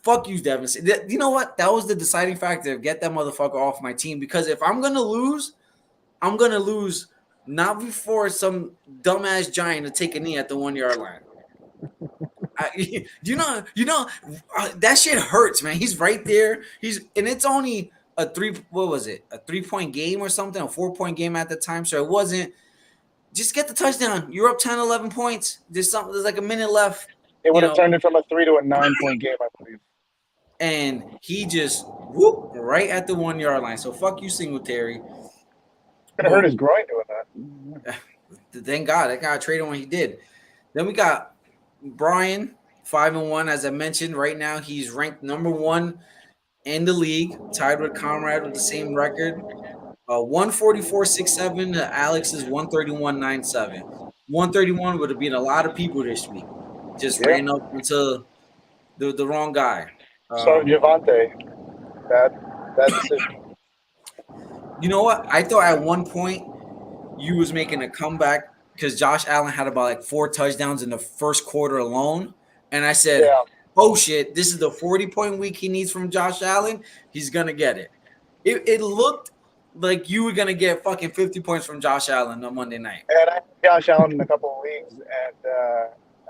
Fuck you, Devin. You know what? That was the deciding factor. Get that motherfucker off my team, because if I'm going to lose, I'm going to lose not before some dumbass giant to take a knee at the 1 yard line. That shit hurts, man. He's right there. And it's only a 3-point game or something, a 4-point game at the time. So it wasn't just get the touchdown. You're up 10, 11 points. There's like a minute left. It would have turned it from a 3 to a 9-point game, I believe. And he just whoop right at the 1 yard line. So fuck you, Singletary. Could have hurt his groin doing that. Thank God that guy traded when he did. Then we got Brian, 5-1, as I mentioned. Right now, he's ranked number 1 in the league, tied with Conrad with the same record. 144.67 to Alex's 131.97. 131 would have been a lot of people this week. Just ran up into the wrong guy. So Javante, that decision. You know what? I thought at one point you was making a comeback because Josh Allen had about like 4 touchdowns in the first quarter alone. And I said, oh shit, this is the 40-point week he needs from Josh Allen. He's going to get it. It looked like you were going to get fucking 50 points from Josh Allen on Monday night. And I had Josh Allen in a couple of leagues, and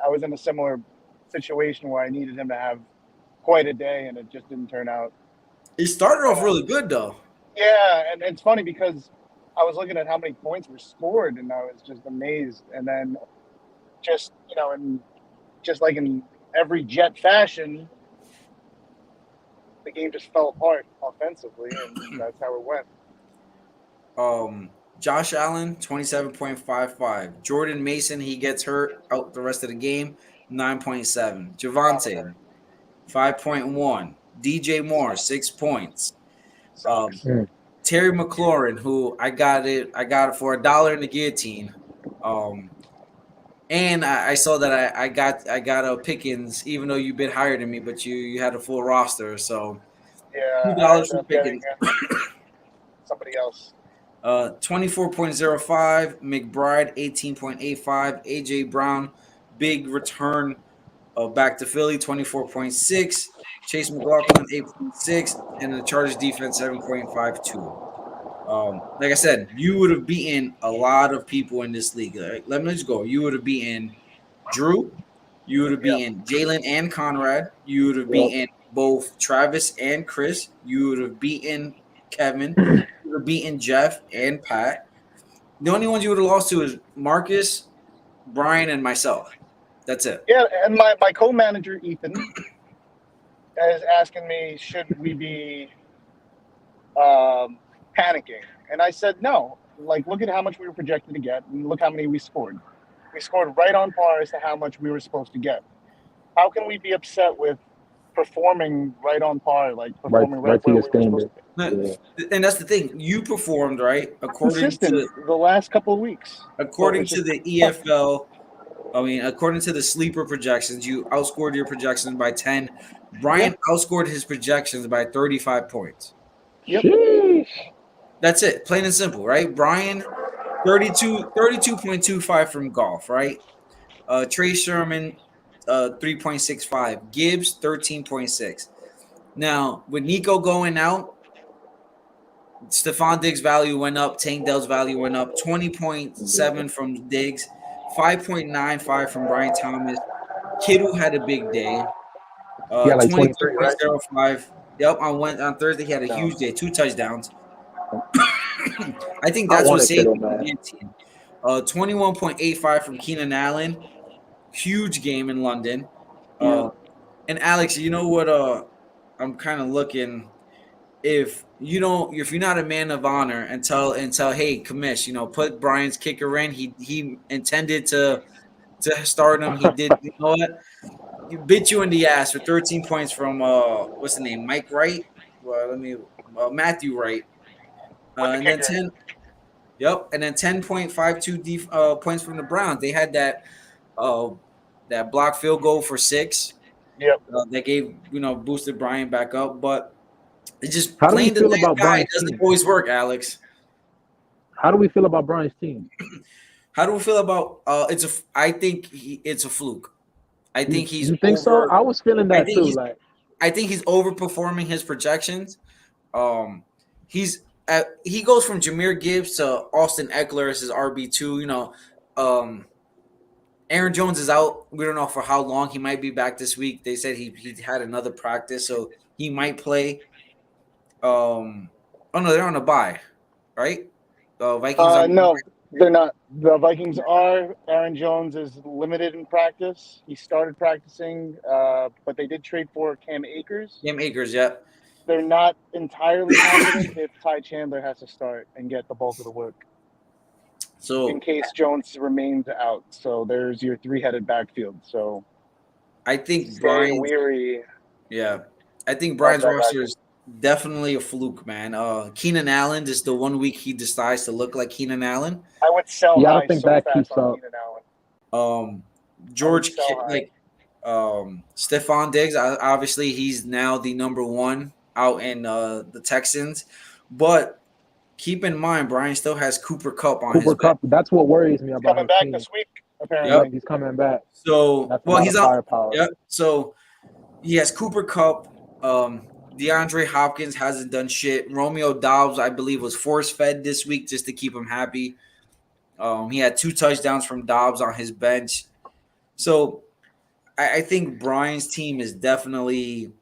I was in a similar situation where I needed him to have quite a day, and it just didn't turn out. He started off really good, though. Yeah, and it's funny because I was looking at how many points were scored, and I was just amazed. And then just like in every Jet fashion, the game just fell apart offensively, and that's how it went. Josh Allen, 27.55. Jordan Mason, he gets hurt out the rest of the game, 9.7. Javante, 5.1. DJ Moore, 6 points. Terry McLaurin, who I got it for $1 in the guillotine. And I saw that I got a Pickens, even though you bid higher than me, but you had a full roster. So $2 for Pickens. Somebody else. 24.05. McBride, 18.85. AJ Brown, big return back to Philly, 24.6. Chase McLaughlin, 8.6. And the Chargers defense, 7.52. Like I said, you would have beaten a lot of people in this league. Let me just go. You would have beaten Drew. You would have beaten Jalen and Conrad. You would have beaten both Travis and Chris. You would have beaten Kevin. You would have beaten Jeff and Pat. The only ones you would have lost to is Marcus, Brian, and myself. That's it. Yeah, and my co-manager Ethan is asking me, should we be panicking? And I said no. Like, look at how much we were projected to get, and look how many we scored. We scored right on par as to how much we were supposed to get. How can we be upset with performing right on par, like performing right Right to where your we were supposed standard. to be? Yeah. And that's the thing. You performed right Consistent the last couple of weeks. according to the EFL. I mean, according to the sleeper projections, you outscored your projections by 10. Brian outscored his projections by 35 points. Yep. Sheesh. That's it. Plain and simple, right? Brian, 32.25 from golf, right? Trey Sherman, 3.65. Gibbs, 13.6. Now, with Nico going out, Stephon Diggs' value went up. Tank Dell's value went up. 20.7 from Diggs, 5.95 from Brian Thomas. Kittle had a big day. Yeah, like 23, right? 22.05. Yep, on Thursday he had a huge day, 2 touchdowns. I think I that's what wanted saved Kittle, the man. team. 21.85 from Keenan Allen. Huge game in London. And Alex, you know what? I'm kind of looking. If you're not a man of honor and tell, hey, commish, put Brian's kicker in. He intended to start him. He did. You know what? He bit you in the ass for 13 points from what's the name? Mike Wright. Well, Matthew Wright. And then 10. Yep, and then 10.52 points from the Browns. They had that block field goal for 6. Yep. That gave boosted Brian back up, but it's just How do we playing the feel next about guy Brian's doesn't team? always work, Alex. How do we feel about Brian's team? How do we feel about I think it's a fluke. I think he's You think so? I was feeling that too. I think he's overperforming his projections. He goes from Jahmyr Gibbs to Austin Eckler as his RB2. Aaron Jones is out. We don't know for how long. He might be back this week. They said he had another practice, so he might play. Oh no, they're on a bye, right? Vikings. No, they're not. The Vikings are. Aaron Jones is limited in practice. He started practicing, but they did trade for Cam Akers. Cam Akers, yeah. They're not entirely confident if Ty Chandler has to start and get the bulk of the work. So in case Jones remains out. So there's your 3-headed backfield. So I think stay weary. Yeah. I think Brian's roster is definitely a fluke, man. Keenan Allen is the 1 week he decides to look like Keenan Allen. I would sell I high don't think so that fast keeps on up. Keenan Allen. George, Stephon Diggs, obviously he's now the number 1 out in the Texans. But keep in mind, Brian still has Cooper Kupp on his back. That's what worries me about coming back this week, apparently. Yep, he's coming back. So, he's out. Firepower. Yep. So, he has Cooper Kupp. DeAndre Hopkins hasn't done shit. Romeo Doubs, I believe, was force-fed this week just to keep him happy. He had 2 touchdowns from Doubs on his bench. So, I think Brian's team is definitely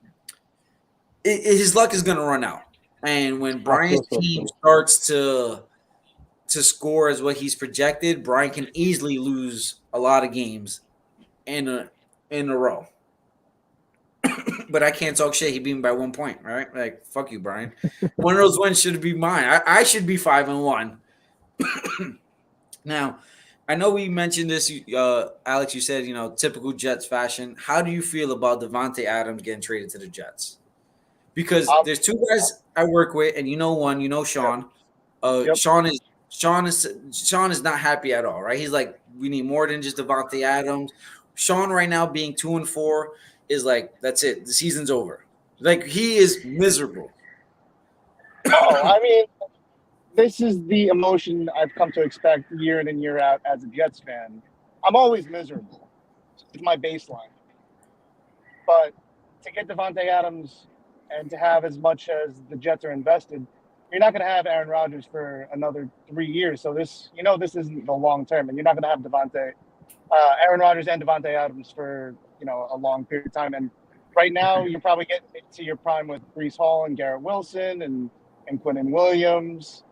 his luck is going to run out. And when Brian's team starts to score as what he's projected, Brian can easily lose a lot of games in a row. But I can't talk shit. He beat me by 1 point, right? Like, fuck you, Brian. One of those wins should be mine. I should be 5-1. Now, I know we mentioned this, Alex. You said, typical Jets fashion. How do you feel about Devontae Adams getting traded to the Jets? Because there's 2 guys I work with, and one, Sean. Sean is not happy at all, right? He's like, we need more than just Devontae Adams. Sean right now being 2-4 is like, that's it. The season's over. Like, he is miserable. I mean, this is the emotion I've come to expect year in and year out as a Jets fan. I'm always miserable. It's my baseline. But to get Devontae Adams and to have as much as the Jets are invested, you're not going to have Aaron Rodgers for another 3 years. So this isn't the long term, and you're not going to have Aaron Rodgers and Devontae Adams for a long period of time. And right now, you're probably getting to your prime with Breece Hall and Garrett Wilson and and Quentin Williams.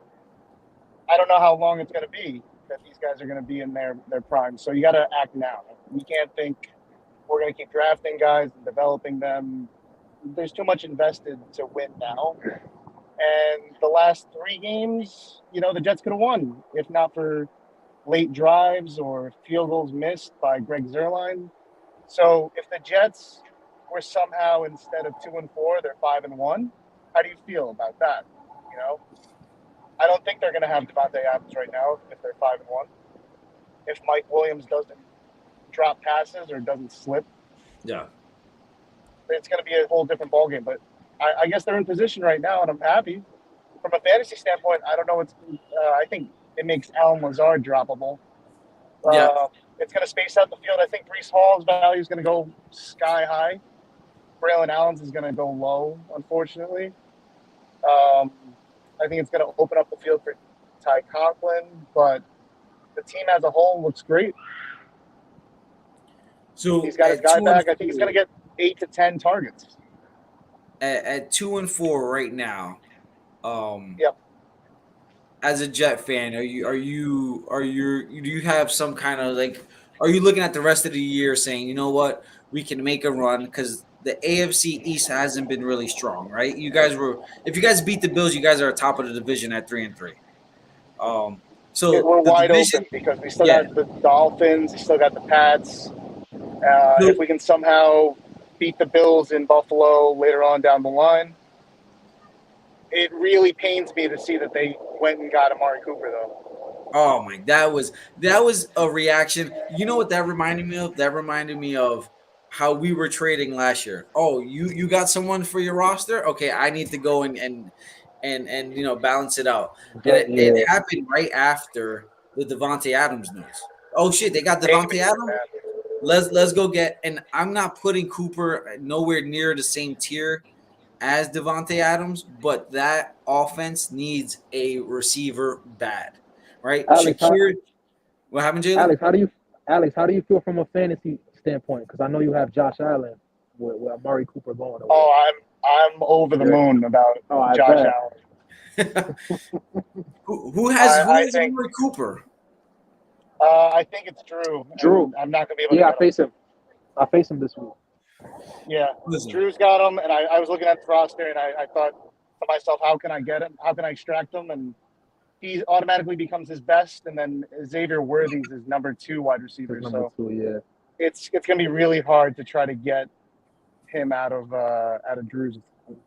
I don't know how long it's going to be that these guys are going to be in their prime. So you got to act now. You can't think we're going to keep drafting guys and developing them. There's too much invested to win now. And the last 3 games, the Jets could have won if not for late drives or field goals missed by Greg Zuerlein. So if the Jets were somehow, instead of 2-4, they're 5-1, how do you feel about that? I don't think they're going to have Devontae Adams right now if they're 5-1. If Mike Williams doesn't drop passes or doesn't slip, Yeah. it's going to be a whole different ballgame. But I guess they're in position right now, and I'm happy. From a fantasy standpoint, I don't know what's. I think it makes Alan Lazard droppable. Yeah. It's going to space out the field. I think Breece Hall's value is going to go sky high. Braylon Allen's is going to go low, unfortunately. I think it's going to open up the field for Ty Conklin, but the team as a whole looks great. So He's got his guy back. I think he's going to get 8 to 10 targets. At 2-4 right now. Yep. As a Jet fan, do you have some kind of are you looking at the rest of the year saying, you know what, we can make a run because the AFC East hasn't been really strong, right? If you guys beat the Bills, you guys are top of the division at 3-3. So we're wide division, open because we still got the Dolphins, we still got the Pats. If we can somehow beat the Bills in Buffalo later on down the line, it really pains me to see that they went and got Amari Cooper, though. Oh my, that was a reaction. You know what that reminded me of? That reminded me of how we were trading last year. Oh, you got someone for your roster? Okay, I need to go and balance it out. And it happened right after the Devontae Adams news. Oh shit, they got Devontae Adams. Let's go get. And I'm not putting Cooper nowhere near the same tier as Devontae Adams, but that offense needs a receiver bad, right? Alex, what happened, Jalen? Alex, how do you feel from a fantasy standpoint? Because I know you have Josh Allen with Amari Cooper going away. Oh, I'm over the moon about Josh Allen. who has Amari Cooper? I think it's Drew. I'm not going to be able to. Yeah, I face him this week. Yeah, Drew's got him, and I was looking at the roster, and I thought to myself, how can I get him? How can I extract him? And he automatically becomes his best, and then Xavier Worthy's his number 2 wide receiver. It's going to be really hard to try to get him out of Drew's.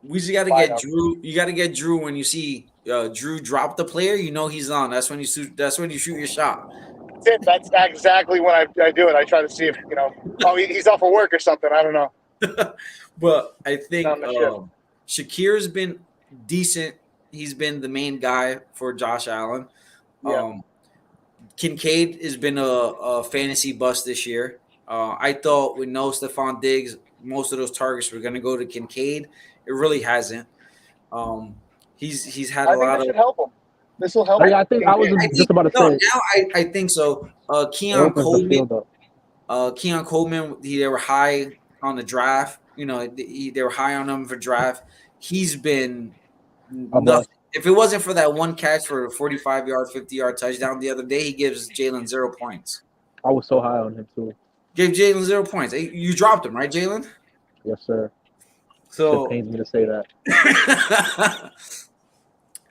We just got to get Drew. You got to get Drew when you see Drew drop the player. You know he's on. That's when you shoot your shot. That's it. That's exactly when I do it. I try to see if he's off of work or something. I don't know. But I think Shakir's been decent. He's been the main guy for Josh Allen. Yeah. Kincaid has been a fantasy bust this year. I thought with no Stephon Diggs, most of those targets were going to go to Kincaid. It really hasn't. He's had a lot of. Should help him. This will help. I think I was just about to say. Now I think so. Keon Coleman, they were high on the draft. They were high on him for draft. He's been nothing. If it wasn't for that one catch for a 45-yard, 50-yard touchdown the other day, he gives Jalen 0 points. I was so high on him too. Gave Jalen 0 points. You dropped him, right, Jalen? Yes, sir. So it pains me to say that.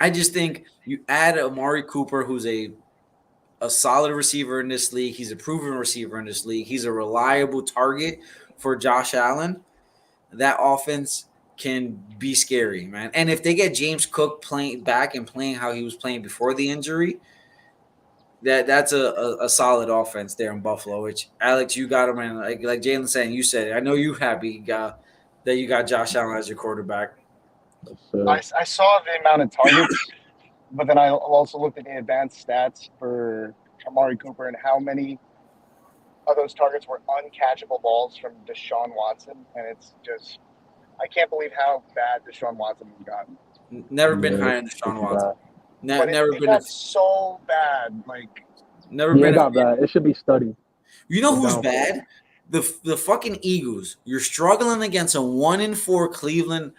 I just think you add Amari Cooper, who's a solid receiver in this league. He's a proven receiver in this league. He's a reliable target for Josh Allen. That offense can be scary, man. And if they get James Cook playing how he was playing before the injury, that's a solid offense there in Buffalo. Which Alex, you got him, and like Jalen saying, you said, I know you happy that you got Josh Allen as your quarterback. I saw the amount of targets, but then I also looked at the advanced stats for Amari Cooper and how many of those targets were uncatchable balls from Deshaun Watson, and it's just I can't believe how bad Deshaun Watson has gotten. Never been high on Deshaun Watson. Never been so bad. Never been bad. It should be studied. You know who's bad? The fucking Eagles. You're struggling against a 1-4 Cleveland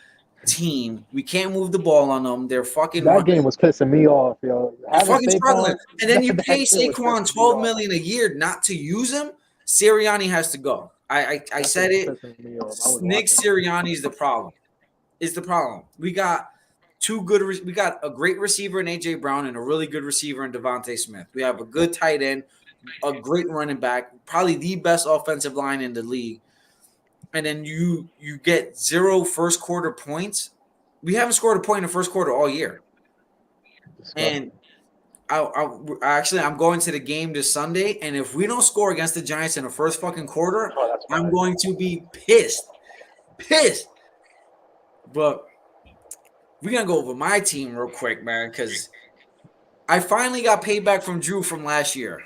team. We can't move the ball on them. They're fucking That running. game was pissing me off, yo. They're Having fucking struggling. Saquon, And then you that pay shit was Saquon pissing me $12 off. million a year not to use him. Sirianni has to go. I That said shit it. was pissing me off. I was Nick watching. Sirianni is the problem. We got we got a great receiver in AJ Brown and a really good receiver in Devontae Smith. We have a good tight end, a great running back, probably the best offensive line in the league. And then you get 0 first quarter points. We haven't scored a point in the first quarter all year. Disgusting. And I'm going to the game this Sunday, and if we don't score against the Giants in the first fucking quarter, Oh, that's I'm fine. going to be pissed. But we're gonna go over my team real quick, man, because I finally got payback from Drew from last year.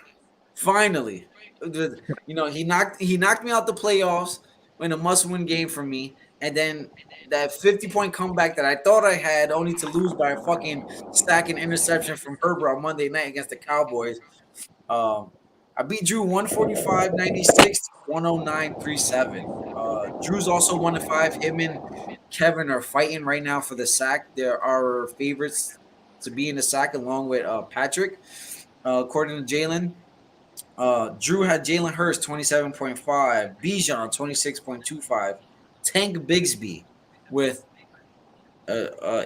Finally, he knocked me out the playoffs in a must-win game for me, and then that 50-point comeback that I thought I had, only to lose by a fucking sack and interception from Herbert on Monday night against the Cowboys. I beat Drew 145-96, 109-37. Drew's also 1-5. Him and Kevin are fighting right now for the sack. There are favorites to be in the sack along with Patrick. According to Jalen, Drew had Jalen Hurts 27.5, Bijan 26.25, Tank Bigsby with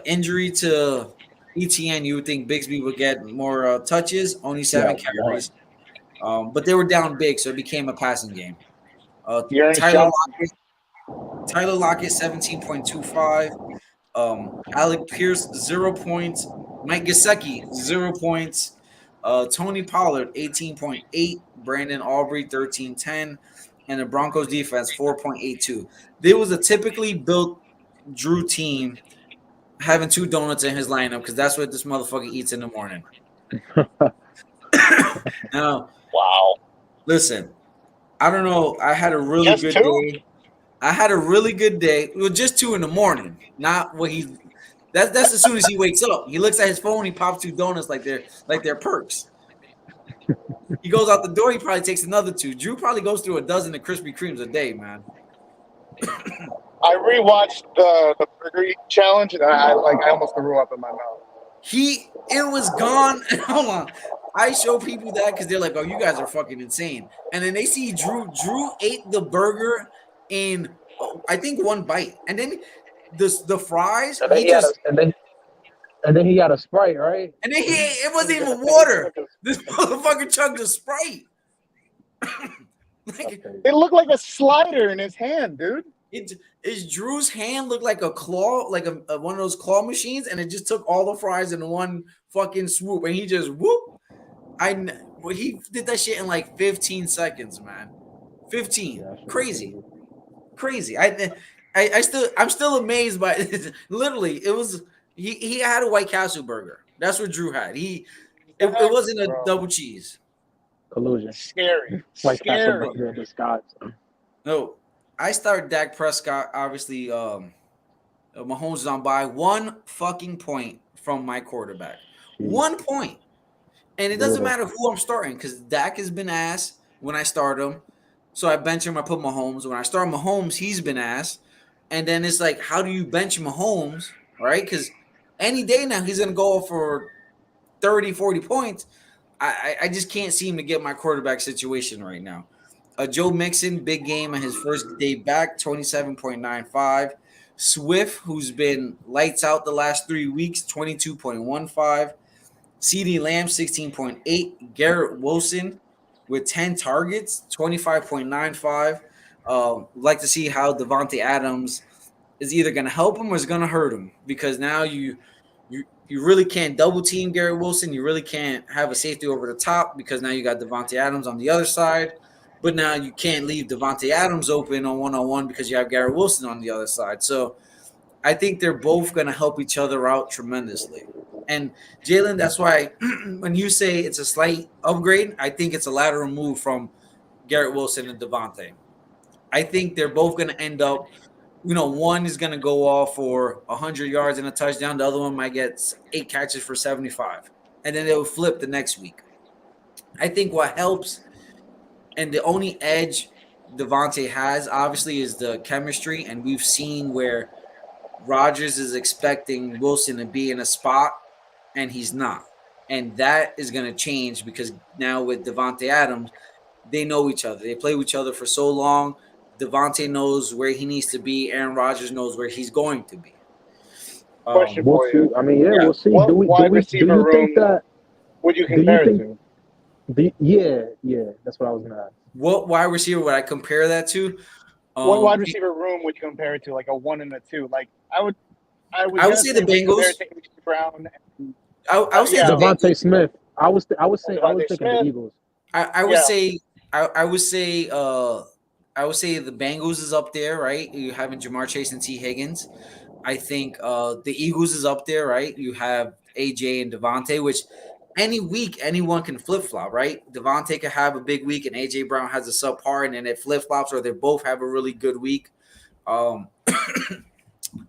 injury to ETN. You would think Bigsby would get more touches, only 7 carries. But they were down big, so it became a passing game. You're in Tyler shots. Lockett 17.25. Alec Pierce 0 points. Mike Gesicki 0 points. Tony Pollard 18.8. Brandon Aubrey 13.10. And the Broncos defense 4.82. There was a typically built Drew team having 2 donuts in his lineup because that's what this motherfucker eats in the morning. Now, Wow. listen, I don't know. I had a really Just good 2? day. I had a really good day. Well, just 2 in the morning. Not what he. That's as soon as he wakes up. He looks at his phone. He pops 2 donuts like they're perks. He goes out the door. He probably takes another 2. Drew probably goes through a dozen of Krispy Kremes a day, man. I rewatched the burger eating challenge, and I almost threw up in my mouth. It was gone. Hold on. I show people that because they're like, "Oh, you guys are fucking insane," and then they see Drew. Drew ate the burger in, I think, 1 bite, and then the fries. And then He just and then he got a Sprite, right? and then it wasn't even water. This motherfucker chugged a Sprite. Like, It looked like a slider in his hand, dude. Is Drew's hand look like a claw, like a one of those claw machines, and it just took all the fries in one fucking swoop, and he just whoop. He did that shit in like 15 seconds, man. 15, crazy. I'm still amazed by it. Literally, it was he had a White Castle burger. That's what Drew had. It wasn't a double cheese. Collusion. Scary. Like Scary. Castle burger in disguise. No, I start Dak Prescott. Obviously, Mahomes is on by 1 fucking point from my quarterback. 1 point. And it doesn't matter who I'm starting because Dak has been ass when I start him. So I bench him, I put Mahomes. When I start Mahomes, he's been ass. And then it's like, how do you bench Mahomes, right? Because any day now he's going to go for 30, 40 points. I just can't seem to get my quarterback situation right now. Joe Mixon, big game on his first day back, 27.95. Swift, who's been lights out the last 3 weeks, 22.15. CeeDee Lamb, 16.8. Garrett Wilson with 10 targets, 25.95. Like to see how Devontae Adams is either going to help him or is going to hurt him because now you really can't double team Garrett Wilson. You really can't have a safety over the top because now you got Devontae Adams on the other side. But now you can't leave Devontae Adams open on one-on-one because you have Garrett Wilson on the other side. So I think they're both going to help each other out tremendously. And Jalen, that's why when you say it's a slight upgrade, I think it's a lateral move from Garrett Wilson and Devontae. I think they're both going to end up, one is going to go off for 100 yards and a touchdown. The other one might get 8 catches for 75. And then they'll flip the next week. I think what helps and the only edge Devontae has, obviously, is the chemistry. And we've seen where Rodgers is expecting Wilson to be in a spot, and he's not. And that is going to change because now with Devontae Adams, they know each other. They play with each other for so long. Devontae knows where he needs to be. Aaron Rodgers knows where he's going to be. Question We'll for see. you: I mean, yeah, Yeah. we'll see. what Do wide receiver you think room that? would you Do you compare it think? to? Yeah, that's what I was gonna ask. What wide receiver would I compare that to? What wide Um, receiver room would you compare it to? Like a 1 and a 2? Like I would I would guess say the they would compare Bengals. it to A.J. Brown. And, I would say yeah, the Devontae Bengals. Smith. I was Devontae thinking the Smith. Eagles. I would Yeah, say I would say the Bengals is up there, right? You having Jamar Chase and T. Higgins. I think the Eagles is up there, right? You have AJ and Devontae, which any week anyone can flip flop, right? Devontae could have a big week and AJ Brown has a subpar, and then it flip flops, or they both have a really good week. Um,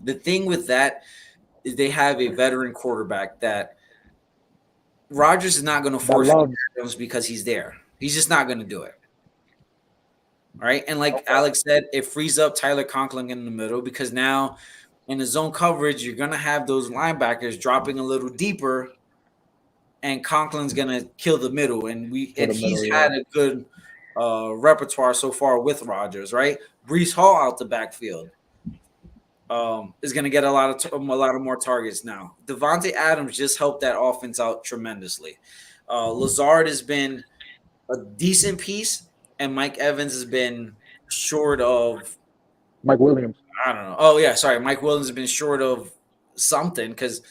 the thing with that is they have a veteran quarterback that Rodgers is not going to That force loves. Adams because he's there. He's just not going to do it. Right. And like okay. Alex said, it frees up Tyler Conklin in the middle because now in the zone coverage, you're going to have those linebackers dropping a little deeper and Conklin's going to kill the middle. And For the he's middle, yeah. had a good repertoire so far with Rodgers, right? Brees Hall out the backfield is going to get a lot of more targets now. Devontae Adams just helped that offense out tremendously. Lazard has been a decent piece, and Mike Evans has been short of Mike Williams. I don't know. Oh yeah, sorry, Mike Williams has been short of something because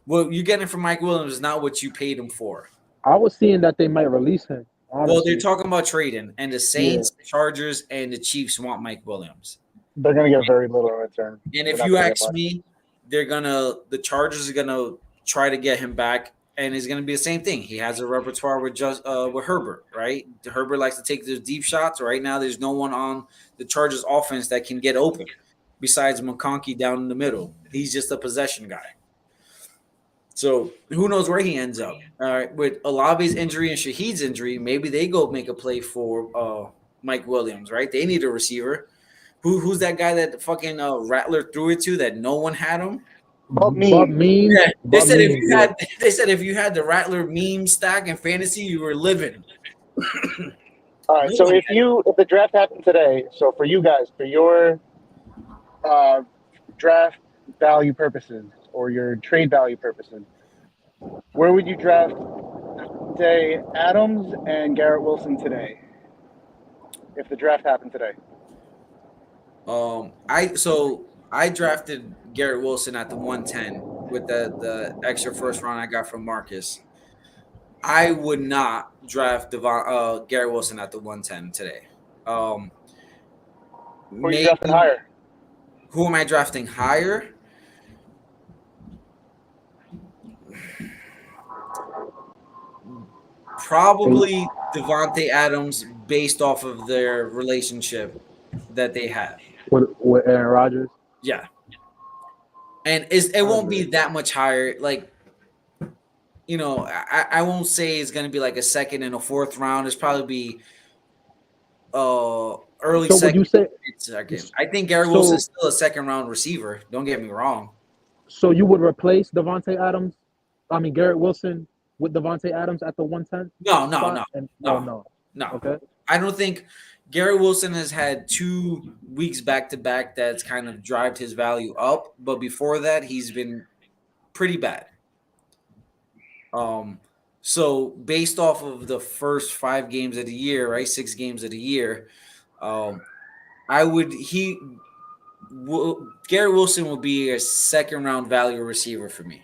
what you're getting from Mike Williams is not what you paid him for. I was seeing that they might release him. Well, they're Honestly, talking about trading, and the yeah. Saints, Chargers, and the Chiefs want Mike Williams. They're going to get very little in return. And They're if not you going to get ask much. me, the Chargers are gonna try to get him back, and it's gonna be the same thing. He has a repertoire with Herbert, right? Herbert likes to take those deep shots. Right now, there's no one on the Chargers offense that can get open besides McConkey down in the middle. He's just a possession guy. So who knows where he ends up? All right, with Olave's injury and Shahid's injury, maybe they go make a play for Mike Williams, right? They need a receiver. Who's that guy that fucking Rattler threw it to that no one had him? But But me, memes. Yeah, But memes. Yeah. they said if you had the Rattler meme stack in fantasy, you were living. all right. So Nobody if the draft happened today, so for you guys, for your uh, draft value purposes or your trade value purposes, where would you draft, say, Adams and Garrett Wilson today? If the draft happened today, I drafted Garrett Wilson at the 110 with the extra first round I got from Marcus. I would not draft Garrett Wilson at the 110 today. who are you drafting Maybe higher? who am I drafting higher? Probably Devontae Adams based off of their relationship that they have. With Aaron Rodgers. Yeah. And it won't be that much higher. Like, I won't say it's going to be like a second and a fourth round. It's probably be early So would second, you say? second. I think Gary So Wilson's still a second round receiver. Don't get me wrong. so you would replace Devontae Adams? I mean Garrett Wilson with Devontae Adams at the 110 No. spot? Oh No. no. Okay. I don't think Gary Wilson has had 2 weeks back to back that's kind of driven his value up, but before that, he's been pretty bad. So based off of the first 5 games of the year, right, 6 games of the year, I would Gary Wilson will be a second round value receiver for me.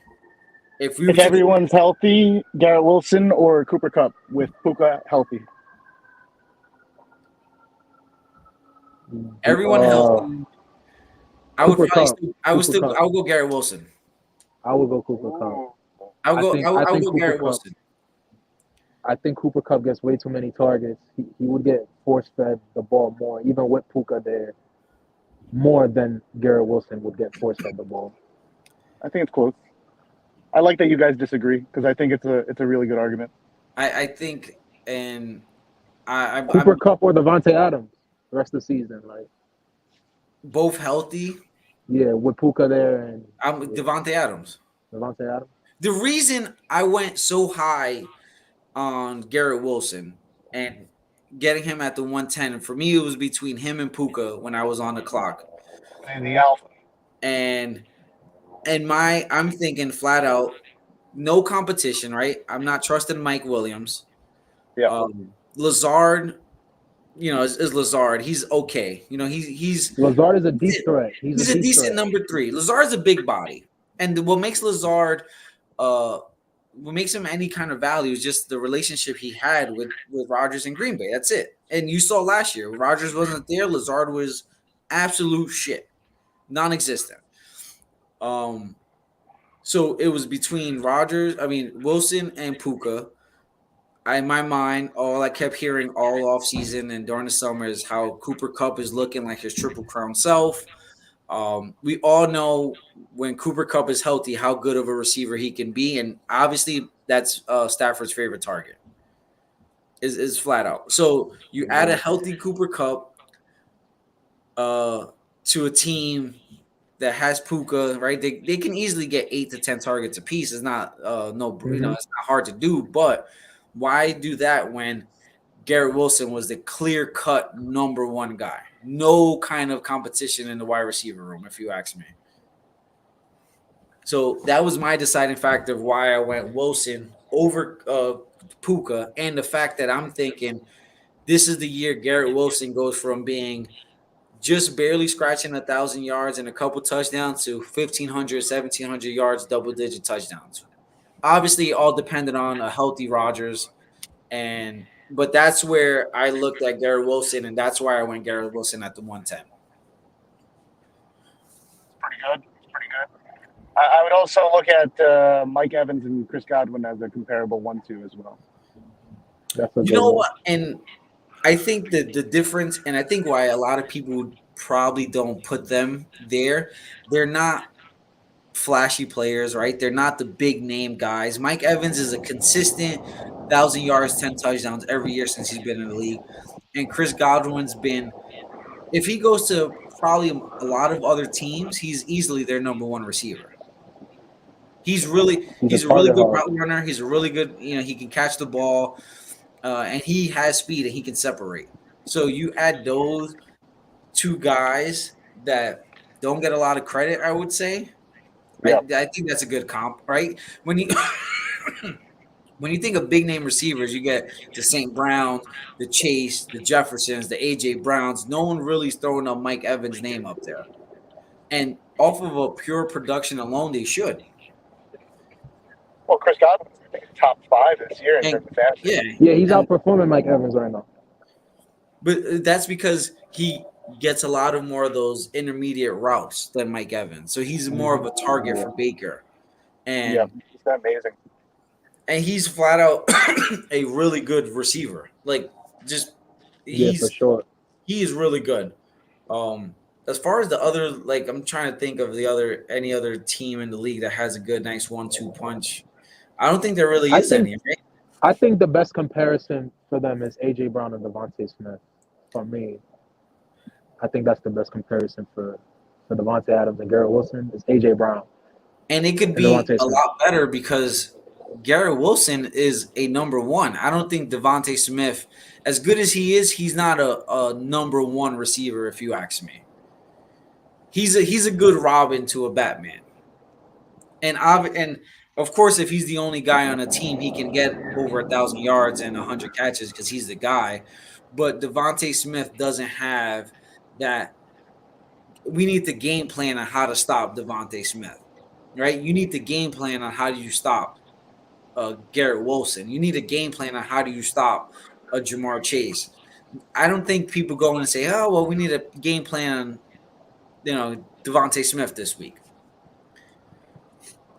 If Everyone's healthy, Garrett Wilson or Cooper Kupp with Puka healthy. everyone healthy, I would Cooper probably Kupp. I would go Garrett Wilson. I would go Cooper Kupp. I would go Cooper Garrett Kupp. Wilson. I think Cooper Kupp gets way too many targets. He would get force fed the ball more, even with Puka there, more than Garrett Wilson would get force fed the ball. I think it's close. I like that you guys disagree because I think it's a really good argument. I think, and Cooper Kupp or Devontae Adams the rest of the season, like both healthy. Yeah, with Puka there and I'm Devontae Adams. Devontae Adams. The reason I went so high on Garrett Wilson and getting him at the 110, and for me it was between him and Puka when I was on the clock. And the alpha. And I'm thinking flat out, no competition, right? I'm not trusting Mike Williams. Yeah. Lazard, is Lazard. He's okay. Lazard is a deep threat. He's a decent number 3. Lazard's a big body. And what makes Lazard what makes him any kind of value is just the relationship he had with Rodgers and Green Bay. That's it. And you saw last year, Rodgers wasn't there. Lazard was absolute shit, non-existent. So it was between Wilson and Puka. In my mind, all I kept hearing all off season and during the summer is how Cooper Kupp is looking like his Triple Crown self. We all know when Cooper Kupp is healthy, how good of a receiver he can be, and obviously that's Stafford's favorite target. Is flat out. So you add a healthy Cooper Kupp to a team that has Puka, right? They can easily get 8 to 10 targets apiece. It's not it's not hard to do, but why do that when Garrett Wilson was the clear-cut number 1 guy? No kind of competition in the wide receiver room, if you ask me. So that was my deciding factor of why I went Wilson over Puka, and the fact that I'm thinking this is the year Garrett Wilson goes from being just barely scratching 1,000 yards and a couple touchdowns to 1,500, 1,700 yards, double-digit touchdowns. Obviously, all dependent on a healthy Rodgers, but that's where I looked at Garrett Wilson, and that's why I went Garrett Wilson at the 110. Pretty good. I would also look at Mike Evans and Chris Godwin as a comparable 1-2 as well. You know what? And I think that the difference, and I think why a lot of people probably don't put them there, they're not flashy players, right? They're not the big name guys. Mike Evans is a consistent 1,000 yards, 10 touchdowns every year since he's been in the league. And Chris Godwin's been, if he goes to probably a lot of other teams, he's easily their number 1 receiver. He's a really good route runner. He's a really good, he can catch the ball, and he has speed and he can separate. So you add those 2 guys that don't get a lot of credit, I would say. Yeah. I think that's a good comp, right? When you when you think of big name receivers, you get the St. Browns, the Chase, the Jeffersons, the AJ Browns. No one really is throwing up Mike Evans' name up there. And off of a pure production alone, they should. Well, Chris Godwin's top 5 this year in terms of fantasy. Yeah, he's outperforming Mike Evans right now. But that's because he gets a lot of more of those intermediate routes than Mike Evans. So he's more of a target for Baker. And he's amazing. And he's flat out a really good receiver. Like, just for sure. He is really good. As far as the other, like, I'm trying to think of any other team in the league that has a good, nice 1-2 punch. I don't think there really is any. Right? I think the best comparison for them is AJ Brown and Devontae Smith. For me, I think that's the best comparison for Devontae Adams and Garrett Wilson is AJ Brown. And it could be a lot better because Garrett Wilson is a number 1. I don't think Devontae Smith, as good as he is, he's not a number 1 receiver, if you ask me. He's a good Robin to a Batman. And of course, if he's the only guy on a team, he can get over 1,000 yards and 100 catches because he's the guy. But Devontae Smith doesn't have that. We need the game plan on how to stop Devontae Smith, right? You need the game plan on how do you stop Garrett Wilson. You need a game plan on how do you stop Jamar Chase. I don't think people go in and say, oh, well, we need a game plan on, Devontae Smith this week.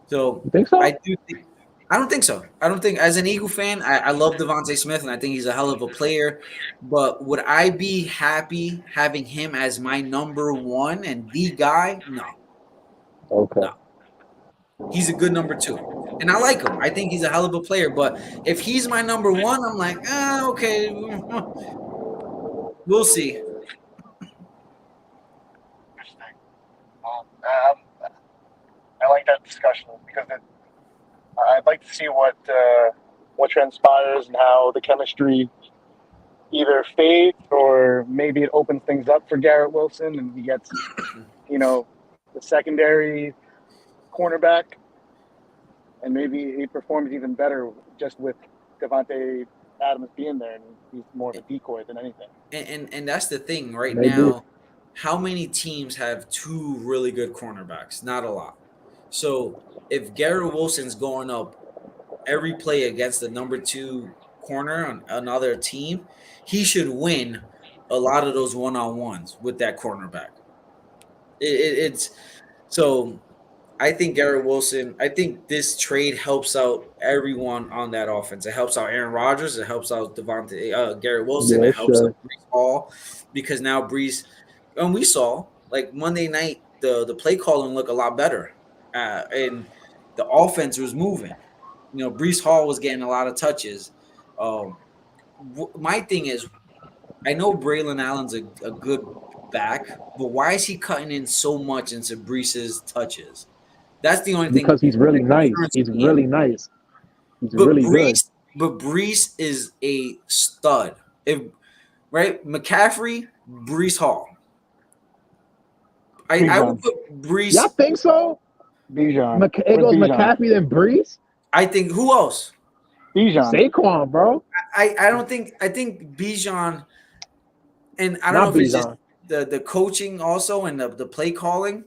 So you think so? I don't think so. I don't think, as an Eagle fan, I love Devontae Smith and I think he's a hell of a player. But would I be happy having him as my number 1 and the guy? No. Okay. No. He's a good number 2. And I like him. I think he's a hell of a player. But if he's my number 1, I'm like, okay. We'll see. that discussion because I'd like to see what transpires and how the chemistry either fades or maybe it opens things up for Garrett Wilson and he gets, the secondary cornerback, and maybe he performs even better just with Devontae Adams being there, and he's more of a decoy than anything. And that's the thing right Maybe. now. How many teams have two really good cornerbacks? Not a lot. So if Garrett Wilson's going up every play against the number 2 corner on another team, he should win a lot of those one-on-ones with that cornerback. It's so I think Garrett Wilson, I think this trade helps out everyone on that offense. It helps out Aaron Rodgers. It helps out Garrett Wilson. Yeah, It helps sure. out Brees Hall because now Brees, and we saw like Monday night, the play calling looked a lot better. And the offense was moving. Brees Hall was getting a lot of touches. My thing is, I know Braylon Allen's a good back, but why is he cutting in so much into Brees's touches? That's the only thing. Because he's really nice. He's me. really nice. He's But really good. Brees is a stud. Right? McCaffrey, Brees Hall. I would put Brees. Y'all think so? Bijan. It goes McCaffrey then Brees? I think who else? Bijan. Saquon, bro. I don't think I think Bijan, and I don't Not know if it's just Bijan. the coaching also and the play calling.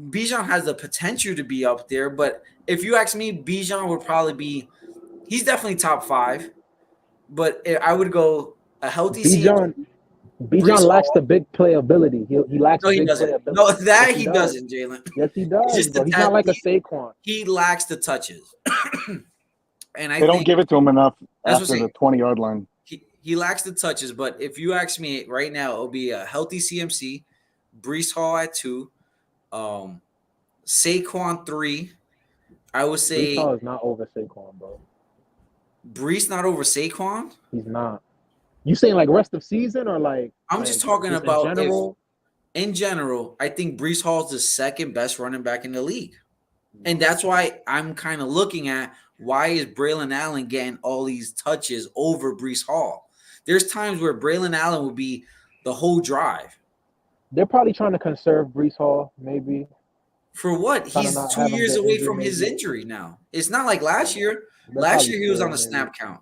Bijan has the potential to be up there, but if you ask me, Bijan would probably be. He's definitely top 5, but I would go a healthy Bijan lacks the big playability. He lacks No, he big doesn't. playability. No, that Yes, he does. doesn't, Jalen. Yes, he does. He's not like a Saquon. He lacks the touches, and they don't give it to him enough That's after the 20-yard line. He lacks the touches, but if you ask me right now, it'll be a healthy CMC, Brees Hall at 2, Saquon 3. I would say Brees Hall is not over Saquon, bro. Brees not over Saquon? He's not. You saying like rest of season or like? I'm just talking about in general. In general, I think Brees Hall is the second best running back in the league, and that's why I'm kind of looking at why is Braylon Allen getting all these touches over Brees Hall. There's times where Braylon Allen would be the whole drive. They're probably trying to conserve Brees Hall, maybe. For what? He's 2 years away from his injury now. It's not like last year. Last year he was on a snap count.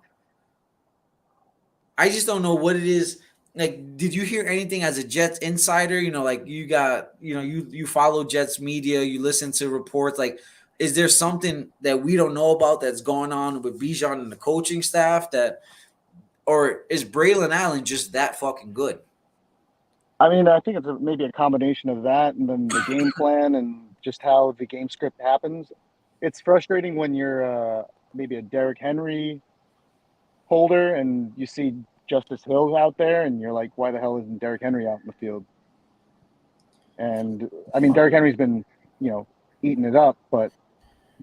I just don't know what it is. Like, did you hear anything as a Jets insider? Like you follow Jets media, you listen to reports. Like, is there something that we don't know about that's going on with Bijan and the coaching staff or is Braylon Allen just that fucking good? I mean, I think it's maybe a combination of that and then the game plan and just how the game script happens. It's frustrating when you're maybe a Derrick Henry holder and you see Justice Hill out there and you're like, why the hell isn't Derrick Henry out in the field? And I mean, Derrick Henry's been, eating it up, but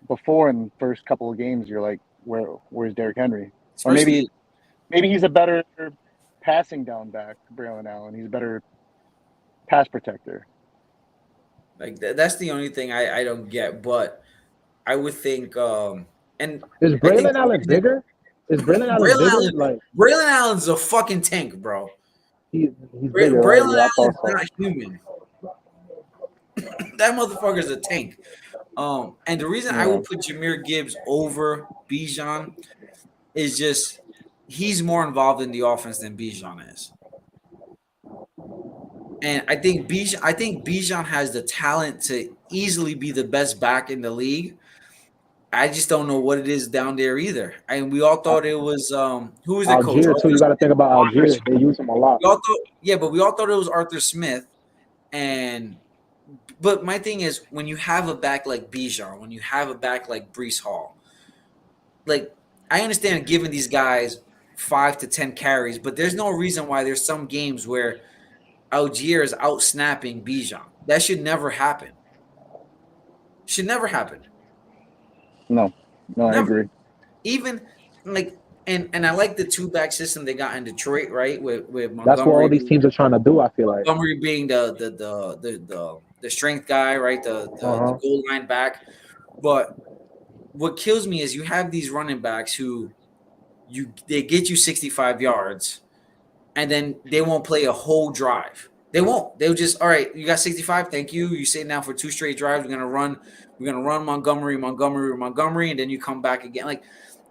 before in the first couple of games, you're like, where's Derrick Henry? Or maybe he's a better passing down back, Braylon Allen. He's a better pass protector. Like that's the only thing I don't get, but I would think and is Braylon Allen bigger? Is Braylon Allen bigger? Braylon Allen's a fucking tank, bro. He's bigger. Braylon Allen's not human. That motherfucker's a tank. And the reason I would put Jahmyr Gibbs over Bijan is just he's more involved in the offense than Bijan is. And I think Bijan has the talent to easily be the best back in the league. I just don't know what it is down there either. And we all thought it was who was the coach? Algier too. You got to think about Algier. They use him a lot. But we all thought it was Arthur Smith. But my thing is, when you have a back like Bijan, when you have a back like Brees Hall, like I understand giving these guys 5 to 10 carries, but there's no reason why there's some games where Algier is out snapping Bijan. That should never happen. Should never happen. No, I agree. Even like, and I like the 2-back system they got in Detroit, right? With Montgomery. That's what all these teams are trying to do. I feel like Montgomery being the strength guy, right? The goal line back. But what kills me is you have these running backs who they get you 65 yards and then they won't play a whole drive. They won't. They'll just, all right, you got 65, thank you. You sit down for 2 straight drives. We're gonna run Montgomery, and then you come back again. Like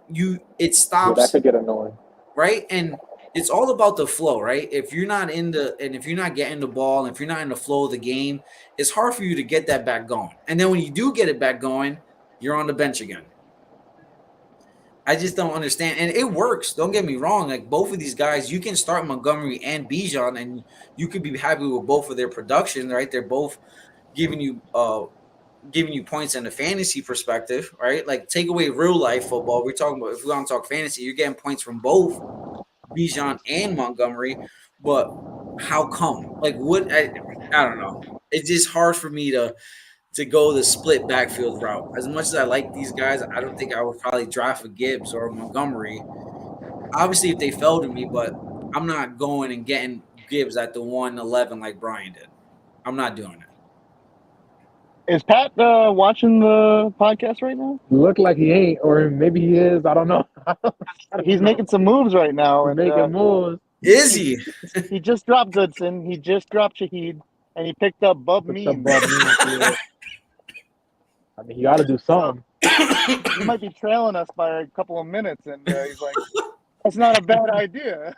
it Yeah, that stops, could get annoying. right? And it's all about the flow, right? If you're not if you're not getting the ball, and if you're not in the flow of the game, it's hard for you to get that back going. And then when you do get it back going, you're on the bench again. I just don't understand. And it works. Don't get me wrong. Like both of these guys, you can start Montgomery and Bijan, and you could be happy with both of their production, right? They're both giving you points in the fantasy perspective, right? Like take away real life football. We're talking about if we want to talk fantasy, you're getting points from both Bijan and Montgomery. But how come? Like what I don't know. It's just hard for me to go the split backfield route. As much as I like these guys, I don't think I would probably draft a Gibbs or a Montgomery. Obviously, if they fell to me, but I'm not going and getting Gibbs at the 111 like Brian did. I'm not doing it. Is Pat watching the podcast right now? Look like he ain't, or maybe he is. I don't know. He's making some moves right now. He's And making moves. Is he? he just dropped Goodson. He just dropped Shaheed. And he picked up Bub Picked Means. up Bob Means, yeah. I mean, he got to do something. He might be trailing us by a couple of minutes. And he's like, that's not a bad idea.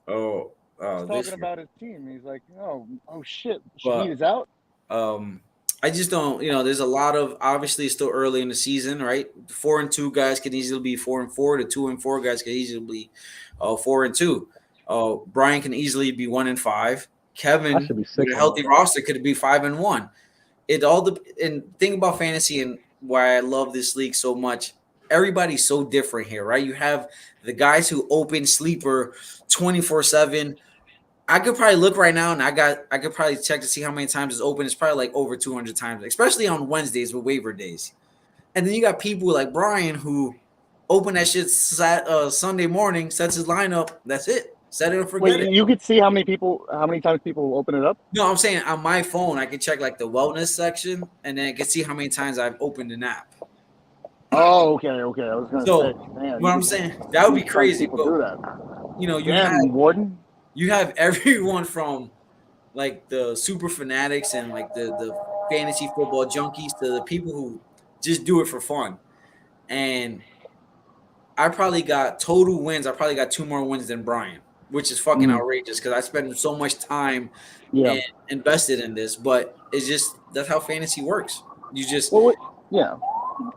Oh, He's this talking about his team. He's like, oh shit. But- Shaheed is out. I just don't, there's a lot of, obviously it's still early in the season, right? 4-2 guys could easily be 4-4. The 2-4 guys could easily be 4-2. Brian can easily be 1-5. Kevin, should be with 6 a healthy roster, could be 5-1. It all and think about fantasy and why I love this league so much. Everybody's so different here, right? You have the guys who open sleeper 24/7. I could probably look right now, and I could probably check to see how many times it's open. It's probably like over 200 times, especially on Wednesdays with waiver days. And then you got people like Brian who open that shit Sunday morning, sets his lineup. That's it. Set it and forget it. You could see how many times people open it up. No, I'm saying on my phone, I can check like the wellness section, and then I can see how many times I've opened an app. Oh, okay. I was going to So, say, man, what I'm saying, that would be crazy. People do that. You You have everyone from like the super fanatics and like the fantasy football junkies to the people who just do it for fun. And I probably got total wins. I probably got 2 more wins than Brian, which is fucking outrageous because I spend so much time and invested in this. But it's just that's how fantasy works. You just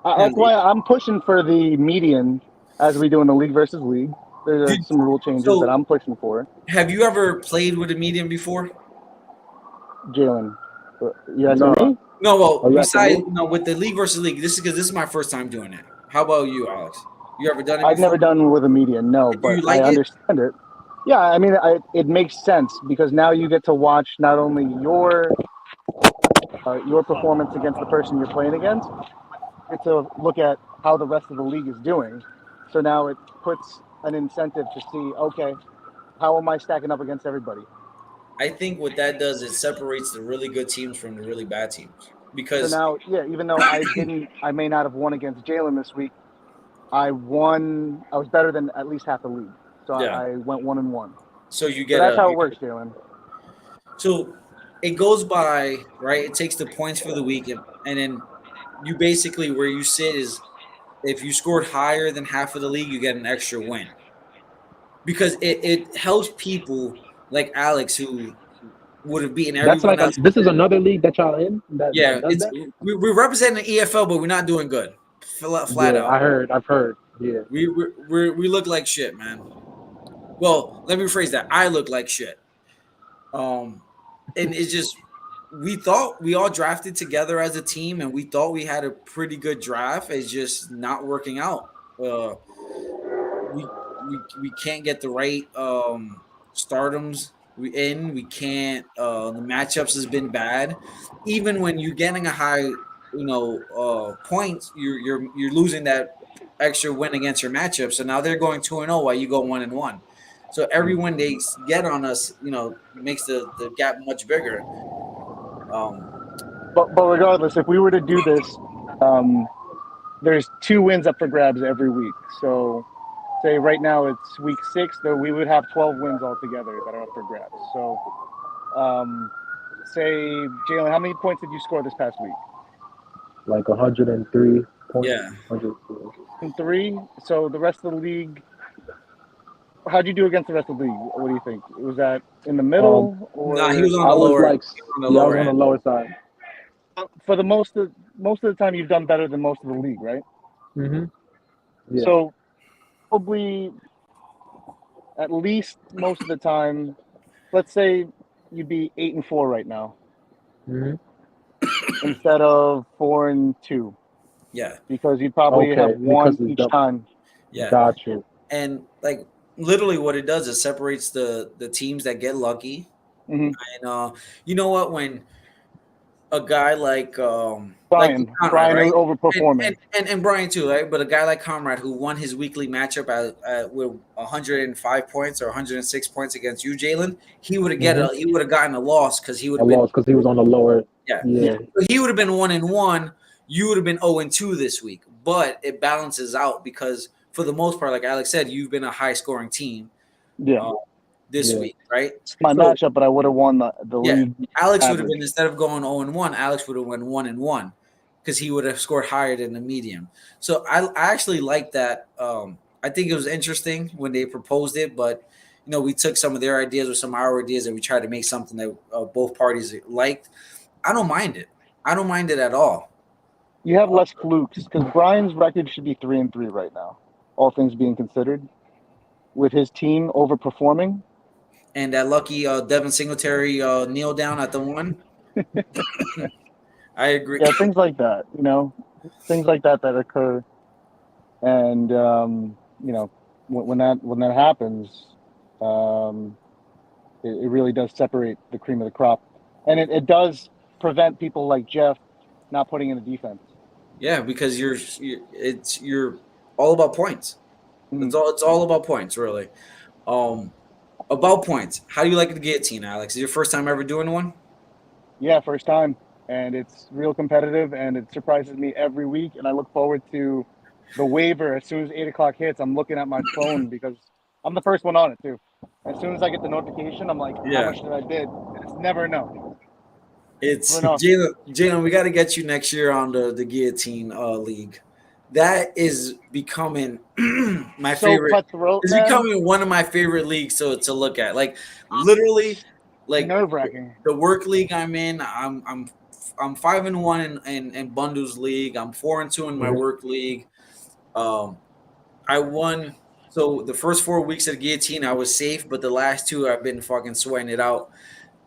that's why I'm pushing for the median as we do in the league versus league. There's some rule changes that I'm pushing for. Have you ever played with a median before? Jalen, you asking me? No, well, besides with the league versus league, this is my first time doing it. How about you, Alex? You ever done it? I've never done with a median, no, but I understand it. Yeah, I mean, it makes sense because now you get to watch not only your performance against the person you're playing against, you get to look at how the rest of the league is doing. So now it puts an incentive to see, okay, how am I stacking up against everybody? I think what that does is separates the really good teams from the really bad teams. Because so now, even though I may not have won against Jalen this week, I was better than at least half the league. So I went 1-1. So you get that's how it works, Jalen. So it goes by, right? It takes the points for the week, and then you basically where you sit is if you scored higher than half of the league, you get an extra win. Because it helps people like Alex who would have beaten everyone else. This is another league that y'all in? We're representing the EFL, but we're not doing good. Flat out. I've heard. Yeah. We look like shit, man. Well, let me rephrase that. I look like shit. And it's just we thought we all drafted together as a team, and we thought we had a pretty good draft. It's just not working out. We can't get the right stardoms. We can't. The matchups has been bad. Even when you're getting a high, points, you're losing that extra win against your matchup. So now they're going 2-0 while you go 1-1. So every win they get on us, makes the gap much bigger. But regardless, if we were to do this, um, there's 2 wins up for grabs every week. So, say right now it's week 6, though we would have 12 wins altogether that are up for grabs. So, say Jalen, how many points did you score this past week? Like 103 points. Yeah. 103. And 3. So the rest of the league, how'd you do against the rest of the league? What do you think? Was that in the Um, middle Nah, he or was on I the was lower. like, He was on the yeah, I was lower on the end. lower side. for the most of the time you've done better than most of the league, right? Mm-hmm. Yeah. So probably at least most of the time, let's say you'd be 8-4 right now Mm-hmm. instead of 4-2 Yeah, because you'd probably have Okay, because won it's each time. yeah. got you. And like literally, what it does is separates the teams that get lucky. Hmm. And you know what? When a guy like Conrad, Brian right? overperforming. And Brian too, right? But a guy like Conrad who won his weekly matchup with 105 points or 106 points against you, Jalen, Mm-hmm. he would have gotten a loss because he would I have been lost because he was on the lower. yeah. Yeah. Yeah. So he would have been 1-1. You would have been 0-2 this week, but it balances out because for the most part, like Alex said, you've been a high scoring team Yeah. uh, this Yeah. week, right? It's my So matchup, but I would have won the yeah, league Alex would have average. been instead of going 0-1, Alex would have went 1-1 because he would have scored higher than the medium. So I actually like that. I think it was interesting when they proposed it, but we took some of their ideas or some of our ideas and we tried to make something that both parties liked. I don't mind it. I don't mind it at all. You have less flukes because Brian's record should be 3-3 right now, all things being considered, with his team overperforming. And that lucky Devin Singletary kneel down at the one. I agree. Yeah, things like that, things like that occur, and when that happens, um, it really does separate the cream of the crop, and it does prevent people like Jeff not putting in the defense. Yeah, because you're all about points. Mhm. It's all about points, really. Um, about points. How do you like the guillotine, Alex? Is it your first time ever doing one? Yeah, first time, and it's real competitive, and it surprises me every week, and I look forward to the waiver as soon as 8 o'clock hits. I'm looking at my phone because I'm the first one on it too. As soon as I get the notification, I'm like, how Yeah. much did I bid? And it's never enough. It's Never enough. Jalen. We got to get you next year on the guillotine league. That is becoming my So favorite. cutthroat, It's man. becoming one of my favorite leagues to look at. Like literally, like Nerve wracking. the work league I'm in. I'm 5-1 in bundles league. I'm 4-2 in my Mm-hmm. work league. Um, I won. So the first 4 weeks of the guillotine, I was safe, but the last two, I've been fucking sweating it out,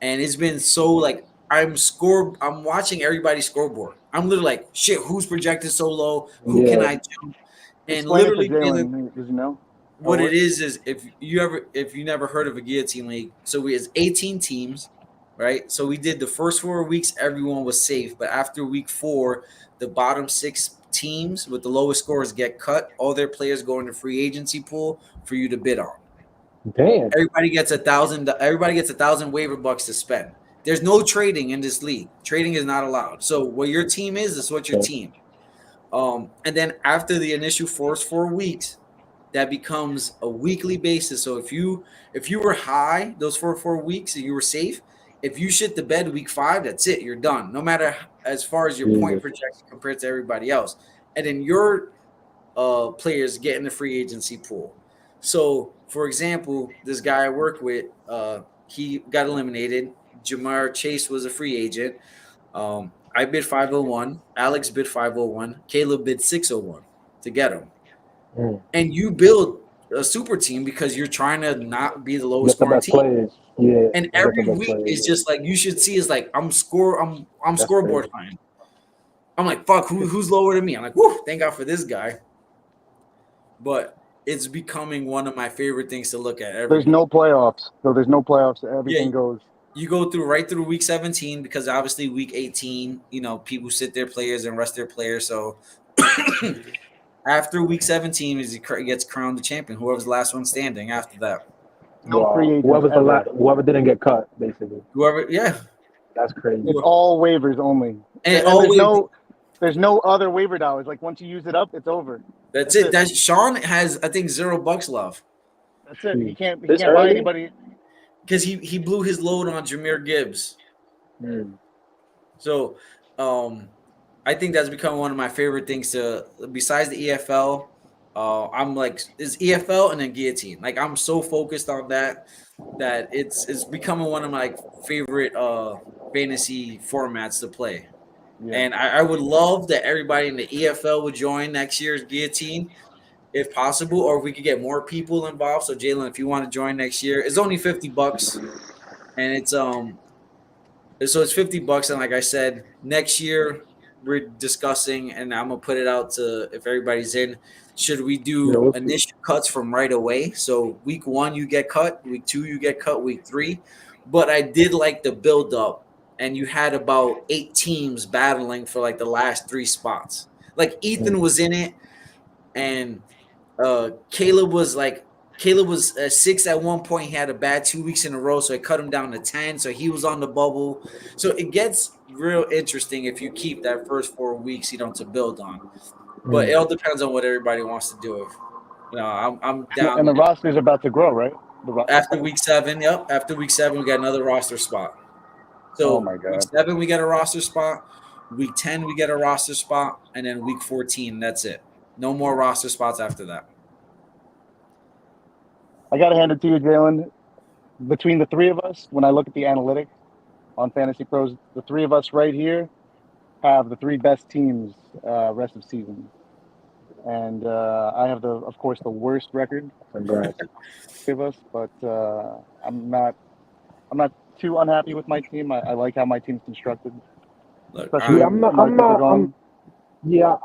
and it's been so like I'm watching everybody's scoreboard. I'm literally like, shit, who's projected so low? Who can Yeah. I jump? And Explain it to literally, Jalen, Jalen. Does he know how it what it works? is if you never heard of a guillotine league, so it's 18 teams, right? So we did the first 4 weeks, everyone was safe, but after week 4, the bottom 6 teams with the lowest scores get cut. All their players go in the free agency pool for you to bid on. Damn. Everybody gets $1,000 waiver bucks to spend. There's no trading in this league. Trading is not allowed. So what your team is what your Okay. team. And then after the initial first 4 weeks, that becomes a weekly basis. So if you were high those 4 weeks and you were safe, if you shit the bed week 5, that's it. You're done. No matter as far as your point Jesus. projection compared to everybody else. And then your players get in the free agency pool. So, for example, this guy I work with, he got eliminated. Jamar Chase was a free agent. I bid 501. Alex bid 501. Caleb bid 601 to get him. Mm. And you build a super team because you're trying to not be the lowest Get the scoring best team. players. Yeah. And Get the every best week players. is Yeah. just like you should see is like I'm That's scoreboard crazy. fine. I'm like, fuck, who's lower than me? I'm like, whoo, thank God for this guy. But it's becoming one of my favorite things to look at every There's week. no playoffs, so there's no playoffs. Everything Yeah. goes. You go right through week 17 because obviously week 18, people sit their players and rest their players. So after week 17 is he gets crowned the champion. Whoever's the last one standing after that. No free Wow. agents ever. Whoever didn't get cut, basically. Whoever, yeah. That's crazy. It's all waivers only. And And there's no other waiver dollars. Like once you use it up, it's over. that's it. That's Sean has, I think, $0 left That's it. He can't This buy early? anybody. because he blew his load on Jameer Gibbs. Mm. So, I think that's become one of my favorite things to, besides the EFL. I'm like, it's EFL and then guillotine. Like I'm so focused on that it's becoming one of my favorite fantasy formats to play. Yeah. And I would love that everybody in the EFL would join next year's guillotine if possible, or if we could get more people involved. So Jalen, if you want to join next year, it's only $50, and it's $50. And like I said, next year we're discussing, and I'm gonna put it out to if everybody's in. Should we Yeah, do we'll see. initial cuts from right away? So week 1 you get cut, week 2 you get cut, week 3. But I did like the build up, and you had about 8 teams battling for like the last 3 spots. Like Ethan was in it, and Caleb was 6 at one point. He had a bad 2 weeks in a row, so I cut him down to 10. So he was on the bubble. So it gets real interesting if you keep that first 4 weeks, to build on. But it all depends on what everybody wants to do. I'm down. And the roster's about to grow, right? After week 7, yep. After week 7, we got another roster spot. So Oh my God. week 7, we get a roster spot. Week 10, we get a roster spot, and then week 14, that's it. No more roster spots after that. I got to hand it to you, Jalen. Between the three of us, when I look at the analytics on Fantasy Pros, the three of us right here have the 3 best teams rest of season. And I have, of course, the worst record. Congrats. Of us, but I'm not too unhappy with my team. I like how my team's constructed. Look, Especially Yeah, I'm not. when Marcus is gone.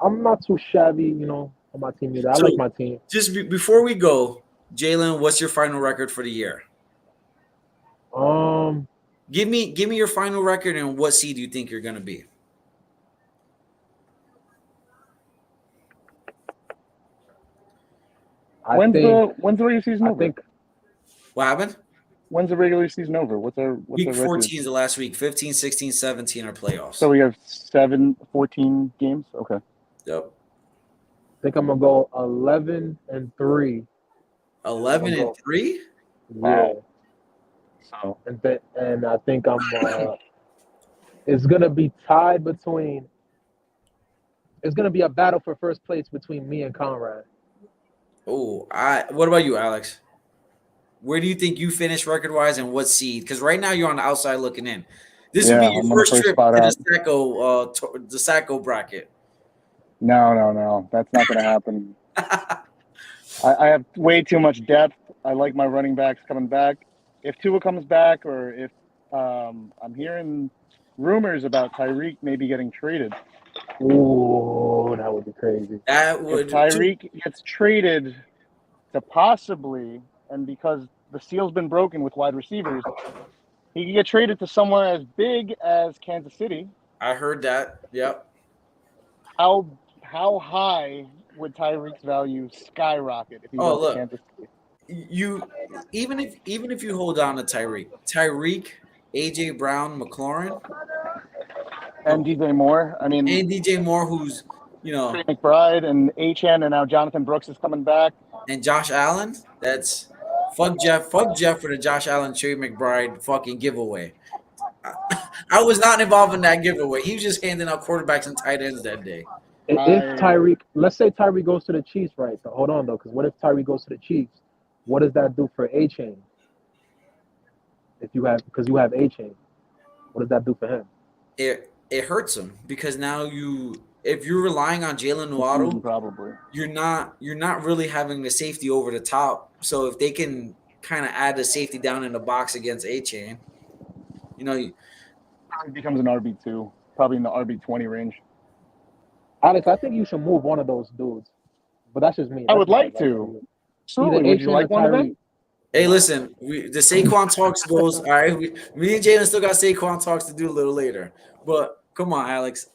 I'm not too shabby, on my team either. I So- like my team. just before we go, Jalen, what's your final record for the year? I Give me your final record and what seed you think you're gonna be. When's think. the regular season I over? think. What happened? When's the regular season over? What's Week our 14 is the last week. 15, 16, 17 are playoffs. So we have 14 games. Okay. Yep. I think I'm gonna go 11-3. 11-3? Yeah. Wow. So And I think I'm. It's gonna be tied between. It's gonna be a battle for first place between me and Conrad. Oh, what about you, Alex? Where do you think you finish record wise and what seed? Because right now you're on the outside looking in. This would be Yeah, your I'm on the first first trip spot to out. the Sacco bracket. no, that's not going to happen. I have way too much depth. I like my running backs coming back. If Tua comes back, or if I'm hearing rumors about Tyreek maybe getting traded. Ooh, that would be crazy. That If would Tyreek gets traded to possibly, and because the seal's been broken with wide receivers, he can get traded to somewhere as big as Kansas City. I heard that. Yep. How high would Tyreek's value skyrocket if he went to Kansas City? You even if you hold on to Tyreek, AJ Brown, McLaurin, And DJ Moore. I mean, and DJ Moore, who's Trey McBride and HN, and now Jonathan Brooks is coming back. and Josh Allen. That's fuck Jeff for the Josh Allen Trey McBride fucking giveaway. I was not involved in that giveaway. He was just handing out quarterbacks and tight ends that day. If Tyreek, let's say Tyreek goes to the Chiefs, right? So hold on though, because what if Tyreek goes to the Chiefs? What does that do for A-Chain? Because you have A-Chain, what does that do for him? It hurts him because now if you're relying on Jalen Waddle, probably you're not really having the safety over the top. So if they can kind of add the safety down in the box against A-Chain, probably becomes an RB2, probably in the RB20 range. Alex, I think you should move one of those dudes, but that's just me. I would like to. Absolutely. Would you like one of them? Hey, listen, the Saquon talks goes. All right, me and Jalen still got Saquon talks to do a little later. But come on, Alex.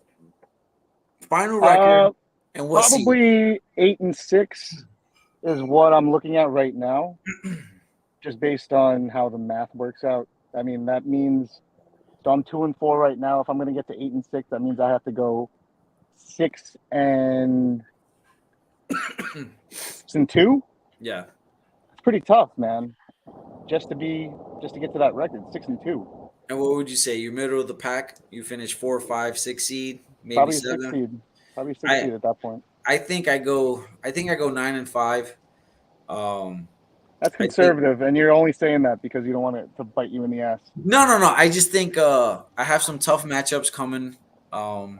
Final record and what? Probably 8-6 is what I'm looking at right now, just based on how the math works out. I mean, that means So I'm 2-4 right now. If I'm going to get to 8-6, that means I have to go 6-2. Yeah. It's pretty tough, man. Just to get to that record, 6-2. And what would you say? You're middle of the pack. You finish 4, 5, 6 seed, maybe Probably a 7. 6 seed. Probably a 6 I seed at that point. I think I go 9-5. That's I think conservative, and you're only saying that because you don't want it to bite you in the ass. no. I just think I have some tough matchups coming. I'll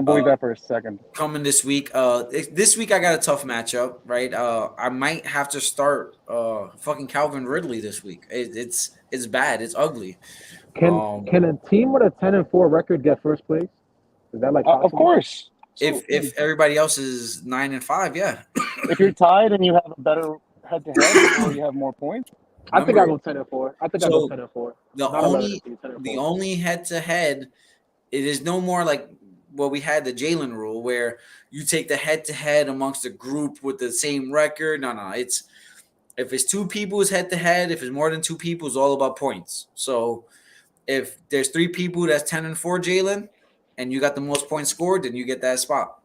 believe that for a second. Coming this week. This week I got a tough matchup, right? I might have to start fucking Calvin Ridley this week. It's bad. It's ugly. Can a team with a 10-4 record get first place? Is that like possible? Of course. If everybody else is 9-5, yeah. If you're tied and you have a better head-to-head, or you have more points. I think I go 10-4. I go 10-4. The only head-to-head, it is no more like what we had the Jalen rule where you take the head-to-head amongst a group with the same record. No, it's if it's 2 people's head-to-head, if it's more than 2 people, it's all about points. So if there's 3 people that's 10-4, Jalen, and you got the most points scored, then you get that spot.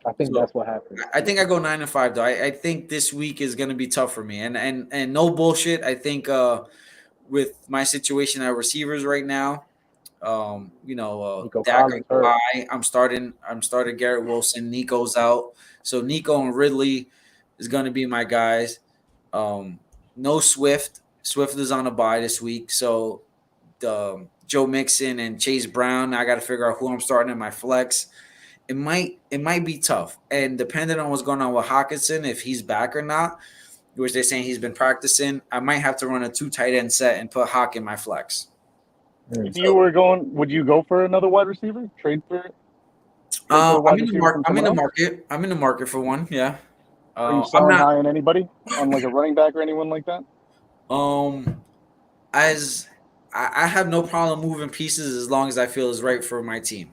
I think that's what happened. I think I go 9-5 though. I think this week is going to be tough for me, and no bullshit. I think with my situation at receivers right now, Dak I'm starting Garrett Wilson. Nico's out, so Nico and Ridley is going to be my guys. No Swift. Swift is on a bye this week, so Joe Mixon and Chase Brown. I got to figure out who I'm starting in my flex. It might be tough, and depending on what's going on with Hawkinson, if he's back or not, which they're saying he's been practicing, I might have to run a 2 tight end set and put Hawk in my flex. If you were going, would you go for another wide receiver? Trade for it? I'm in the market for one. Yeah. Are you selling high on anybody? On like a running back or anyone like that? As I have no problem moving pieces as long as I feel is right for my team.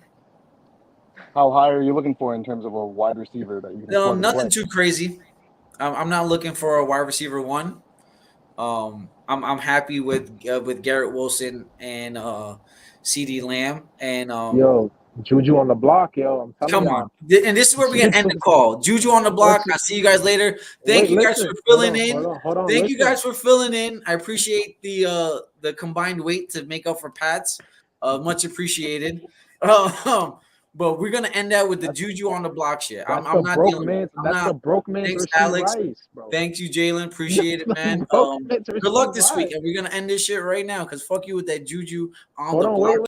How high are you looking for in terms of a wide receiver that you can? No, nothing too crazy. I'm not looking for a wide receiver 1. I'm happy with Garrett Wilson and CeeDee Lamb and yo, Juju on the block, yo. I'm telling you. Come on. And this is where we're gonna end the call. Juju on the block. I'll see you guys later. Thank you guys for filling in. Thank you guys for filling in. I appreciate the combined weight to make up for Pat's. Much appreciated. But we're gonna end that with the Juju on the block shit. I'm not dealing with it. That's the broke man. Thanks, Alex. Rice, bro. Thank you, Jalen. Appreciate it, man. Good luck this week. And we're gonna end this shit right now because fuck you with that Juju on the block.